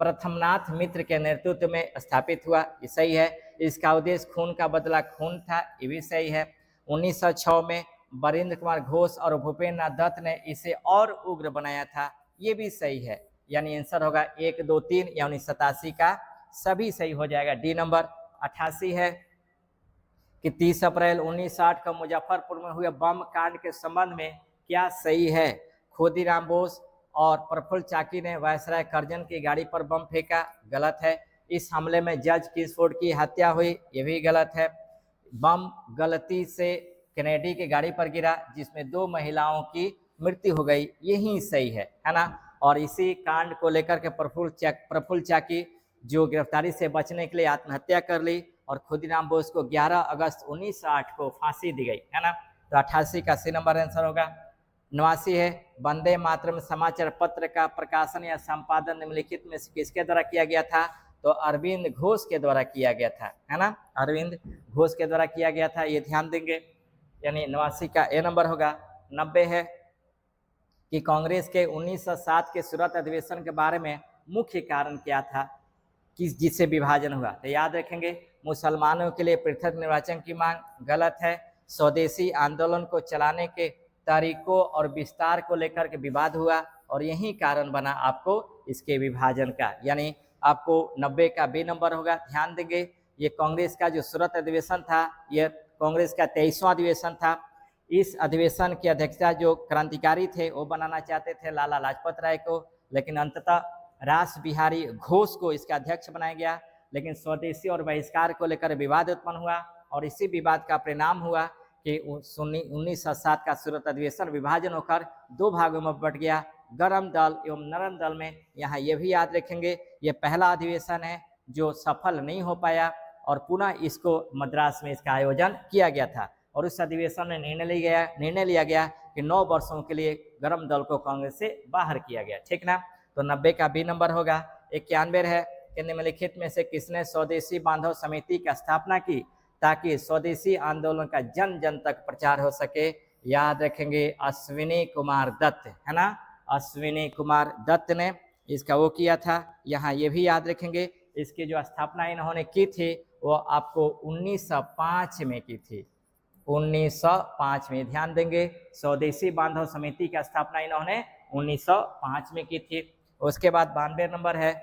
प्रथमनाथ मित्र के नेतृत्व में स्थापित हुआ, ये सही है। इसका उद्देश्य खून का बदला खून था, ये भी सही है। 1906 में बरिंद्र कुमार घोष और भूपेंद्र नाथ दत्त ने इसे और उग्र बनाया था, ये भी सही है। यानी आंसर होगा 1, 2, 3, यानी 87 का सभी सही हो जाएगा। डी नंबर 88 है कि 30 अप्रैल 1960 को मुजफ्फरपुर में हुए बम कांड के संबंध में क्या सही है। खुदीराम बोस और प्रफुल्ल चाकी ने वायसराय कर्जन की गाड़ी पर बम फेंका, गलत है। इस हमले में जज किसफोर्ड की हत्या हुई, ये भी गलत है। बम गलती से कैनेडी की गाड़ी पर गिरा जिसमें 2 महिलाओं की मृत्यु हो गई, यही सही है ना। और इसी कांड को लेकर के प्रफुल्ल चाकी जो गिरफ्तारी से बचने के लिए आत्महत्या कर ली और खुदीराम बोस को 11 अगस्त 1960 को फांसी दी गई, है ना। तो 88 का सी नंबर आंसर होगा। 89 है वंदे मातरम समाचार पत्र का प्रकाशन या संपादन निम्नलिखित में से किसके द्वारा किया गया था, तो अरविंद घोष के द्वारा किया गया था, है ना। अरविंद घोष के द्वारा किया गया था, ये ध्यान देंगे, यानी 89 का ए नंबर होगा। 90 है कि कांग्रेस के 1907 के सूरत अधिवेशन के बारे में मुख्य कारण क्या था किस जिससे विभाजन हुआ, तो याद रखेंगे मुसलमानों के लिए पृथक निर्वाचन की मांग, गलत है। स्वदेशी आंदोलन को चलाने के तरीकों और विस्तार को लेकर के विवाद हुआ और यही कारण बना आपको इसके विभाजन का, यानी आपको 90 का बी नंबर होगा। ध्यान देंगे, ये कांग्रेस का जो सूरत अधिवेशन था, यह कांग्रेस का 23वां अधिवेशन था। इस अधिवेशन की अध्यक्षता जो क्रांतिकारी थे वो बनाना चाहते थे लाला लाजपत राय को, लेकिन अंततः रास बिहारी घोष को इसका अध्यक्ष बनाया गया। लेकिन स्वदेशी और बहिष्कार को लेकर विवाद उत्पन्न हुआ और इसी विवाद का परिणाम हुआ कि 1907 का सूरत अधिवेशन विभाजन होकर 2 भागों में बट गया, गर्म दल एवं नरम दल में। यहाँ ये भी याद रखेंगे, ये पहला अधिवेशन है जो सफल नहीं हो पाया और पुनः इसको मद्रास में इसका आयोजन किया गया था और उस अधिवेशन में निर्णय लिया गया कि 9 वर्षों के लिए गरम दल को कांग्रेस से बाहर किया गया। ठीक ना, तो 90 का बी नंबर होगा। 91 है कि निम्नलिखित में से किसने स्वदेशी बांधव समिति की स्थापना की ताकि स्वदेशी आंदोलन का जन जन तक प्रचार हो सके? याद रखेंगे अश्विनी कुमार दत्त, है ना, अश्विनी कुमार दत्त ने इसका वो किया था। यहाँ ये भी याद रखेंगे इसकी जो स्थापना इन्होंने की थी वो आपको 1905 में की थी, 1905 में। ध्यान देंगे स्वदेशी बांधव समिति की स्थापना इन्होंने 1905 में की थी। उसके बाद 92 नंबर है,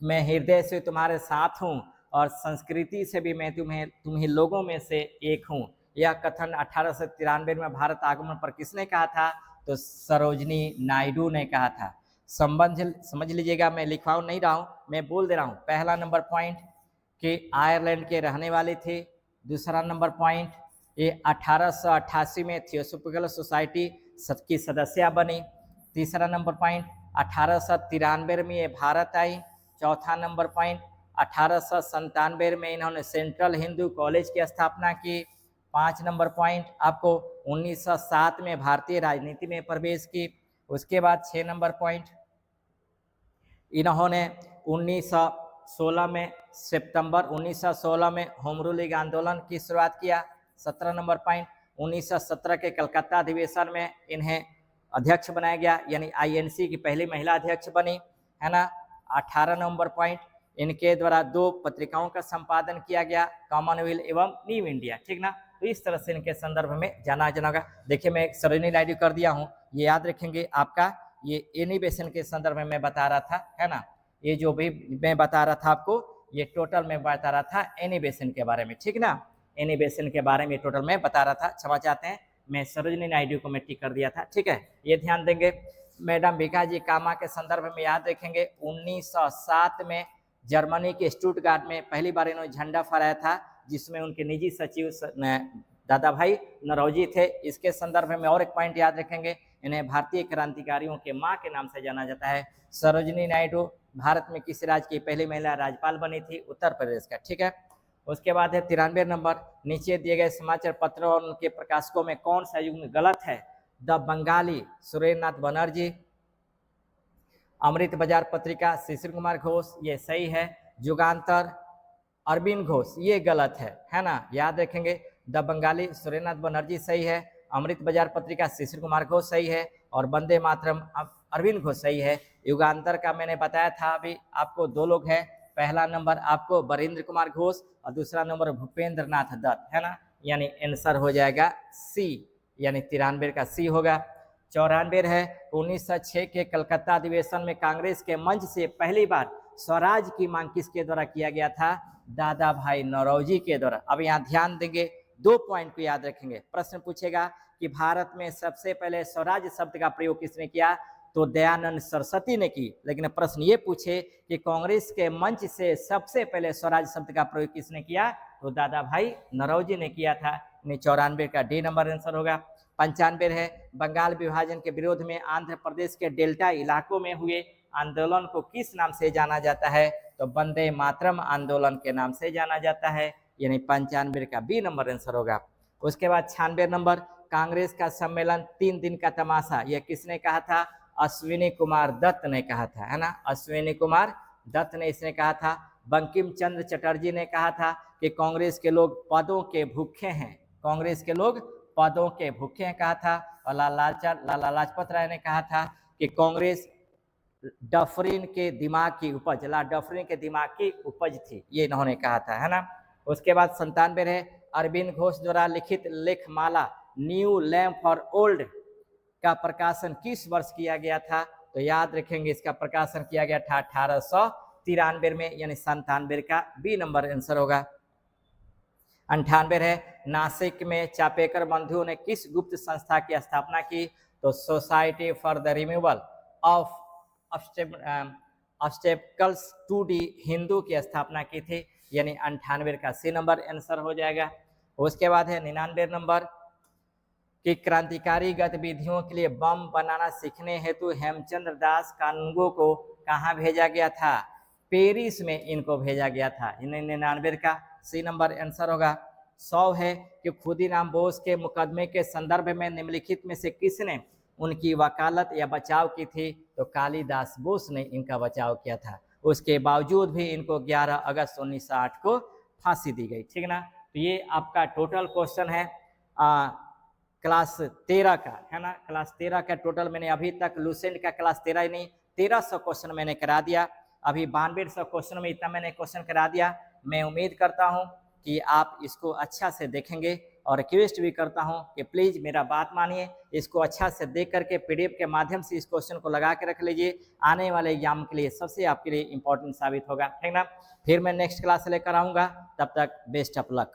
मैं हृदय से तुम्हारे साथ हूँ और संस्कृति से भी मैं तुम्ही लोगों में से एक हूँ। यह कथन 1893 में भारत आगमन पर किसने कहा था? तो सरोजनी नायडू ने कहा था। समझ लीजिएगा, मैं लिखवाऊ नहीं रहा हूँ, मैं बोल दे रहा हूँ। पहला नंबर पॉइंट कि आयरलैंड के रहने वाले थे। दूसरा नंबर पॉइंट ये 1888 में थियोसोफिकल सोसाइटी की सदस्य बनी। तीसरा नंबर पॉइंट 1893 में ये भारत आई। चौथा नंबर पॉइंट 1897 में इन्होंने सेंट्रल हिंदू कॉलेज की स्थापना की। 5 नंबर पॉइंट आपको 1907 में भारतीय राजनीति में प्रवेश की। उसके बाद 6 नंबर पॉइंट इन्होंने 1916 में सितंबर 1916 में होम रूलिंग आंदोलन की शुरुआत किया। 17 नंबर पॉइंट 1917 के कलकत्ता अधिवेशन में इन्हें अध्यक्ष बनाया गया, यानी आईएनसी की पहली महिला अध्यक्ष बनी, है ना। 18 नंबर पॉइंट इनके द्वारा 2 पत्रिकाओं का संपादन किया गया, कॉमनवेल्थ एवं न्यू इंडिया। ठीक ना, तो इस तरह से इनके संदर्भ में जाना जाएगा। देखिए मैं सरोजिनी नायडू कर दिया हूँ, ये याद रखेंगे। आपका ये एनी बेसेंट के संदर्भ में मैं बता रहा था, है ना। ये जो भी मैं बता रहा था आपको, ये टोटल में बता रहा था एनी बेसेंट के बारे में। ठीक ना, एनी बेसेंट के बारे में टोटल में बता रहा था। क्षमा चाहते हैं, मैं सरोजिनी नायडू को मैं टिक कर दिया था। ठीक है, ये ध्यान देंगे। मैडम भिकाजी कामा के संदर्भ में याद रखेंगे 1907 में जर्मनी के स्टुटगार्ट में पहली बार इन्होंने झंडा फहराया था, जिसमें उनके निजी सचिव दादा भाई नरौजी थे। इसके संदर्भ में और एक पॉइंट याद रखेंगे, इन्हें भारतीय क्रांतिकारियों के मां के नाम से जाना जाता है। सरोजिनी नायडू भारत में किस राज्य की पहली महिला राज्यपाल बनी थी? उत्तर प्रदेश का। ठीक है, उसके बाद है 93 नंबर, नीचे दिए गए समाचार पत्रों और उनके प्रकाशकों में कौन सा युग्म गलत है? द बंगाली सुरेंद्रनाथ बनर्जी, अमृत बाजार पत्रिका शिशिर कुमार घोष, ये सही है। युगांतर अरविंद घोष, ये गलत है ना। याद रखेंगे द बंगाली सुरेंद्रनाथ बनर्जी सही है, अमृत बाजार पत्रिका शिशिर कुमार घोष सही है और वंदे मातरम अरविंद घोष सही है। युगांतर का मैंने बताया था अभी आपको, 2 लोग हैं। पहला नंबर आपको वरिंद्र कुमार घोष और दूसरा नंबर भूपेंद्र नाथ दत्त, है ना। यानी आंसर हो जाएगा सी, यानी 93 का सी होगा। 94 है 1906 के कलकत्ता अधिवेशन में कांग्रेस के मंच से पहली बार स्वराज की मांग किसके द्वारा किया गया था? दादा भाई नौरोजी के द्वारा। अब यहाँ ध्यान देंगे, 2 पॉइंट को याद रखेंगे। प्रश्न पूछेगा कि भारत में सबसे पहले स्वराज शब्द का प्रयोग किसने किया? तो दयानंद सरस्वती ने की। लेकिन प्रश्न ये पूछे कि कांग्रेस के मंच से सबसे पहले स्वराज शब्द का प्रयोग किसने किया? तो दादा भाई नौरोजी ने किया था। 94 का डी नंबर आंसर होगा। 95 है बंगाल विभाजन के विरोध में आंध्र प्रदेश के डेल्टा इलाकों में हुए आंदोलन को किस नाम से जाना जाता है? तो वंदे मातरम आंदोलन के नाम से जाना जाता है, यानी 95 का बी नंबर आंसर होगा। उसके बाद 96 नंबर, कांग्रेस का सम्मेलन 3 दिन का तमाशा, यह किसने कहा था? अश्विनी कुमार दत्त ने कहा था, है ना। अश्विनी कुमार दत्त ने इसने कहा था। बंकिम चंद्र चटर्जी ने कहा था कि कांग्रेस के लोग पदों के भूखे हैं, कांग्रेस के लोग पदों के भूखे हैं कहा था। और लाला लाजपत राय ने कहा था कि कांग्रेस डफरिन के दिमाग की उपज, डफरिन के दिमाग की उपज थी, ये इन्होंने कहा था, है ना। उसके बाद 97 है अरविंद घोष द्वारा लिखित लेखमाला न्यू लैम्प फॉर ओल्ड का प्रकाशन किस वर्ष किया गया था? तो याद रखेंगे इसका प्रकाशन किया गया था 1893 में, यानी 97 का बी नंबर आंसर होगा। 98 है नासिक में चापेकर बंधुओं ने किस गुप्त संस्था की स्थापना की? तो society for the removal of obstacles to the Hindu की स्थापना की थी, यानी 98 का सी नंबर आंसर हो जाएगा। उसके बाद है 99 नंबर कि क्रांतिकारी गतिविधियों के लिए बम बनाना सीखने हेतु हेमचंद्र दास कानूंगो को कहाँ भेजा गया था? पेरिस में इनको भेजा गया था। 99 का सी नंबर आंसर होगा। 100 है कि खुदीराम बोस के मुकदमे के संदर्भ में निम्नलिखित में से किसने उनकी वकालत या बचाव की थी? तो कालिदास बोस ने इनका बचाव किया था। उसके बावजूद भी इनको 11 अगस्त 1908 को फांसी दी गई। ठीक ना। तो ये आपका टोटल क्वेश्चन है क्लास 13 का, है ना। क्लास 13 का टोटल मैंने अभी तक लुसेंट का क्लास 13 ही नहीं 1300 क्वेश्चन मैंने करा दिया। अभी 9200 क्वेश्चन में इतना मैंने क्वेश्चन करा दिया। मैं उम्मीद करता हूँ कि आप इसको अच्छा से देखेंगे और रिक्वेस्ट भी करता हूँ कि प्लीज़ मेरा बात मानिए, इसको अच्छा से देख करके PDF के माध्यम से इस क्वेश्चन को लगा के रख लीजिए। आने वाले एग्जाम के लिए सबसे आपके लिए इम्पोर्टेंट साबित होगा। ठीक ना। फिर मैं नेक्स्ट क्लास लेकर आऊँगा, तब तक बेस्ट ऑफ लक।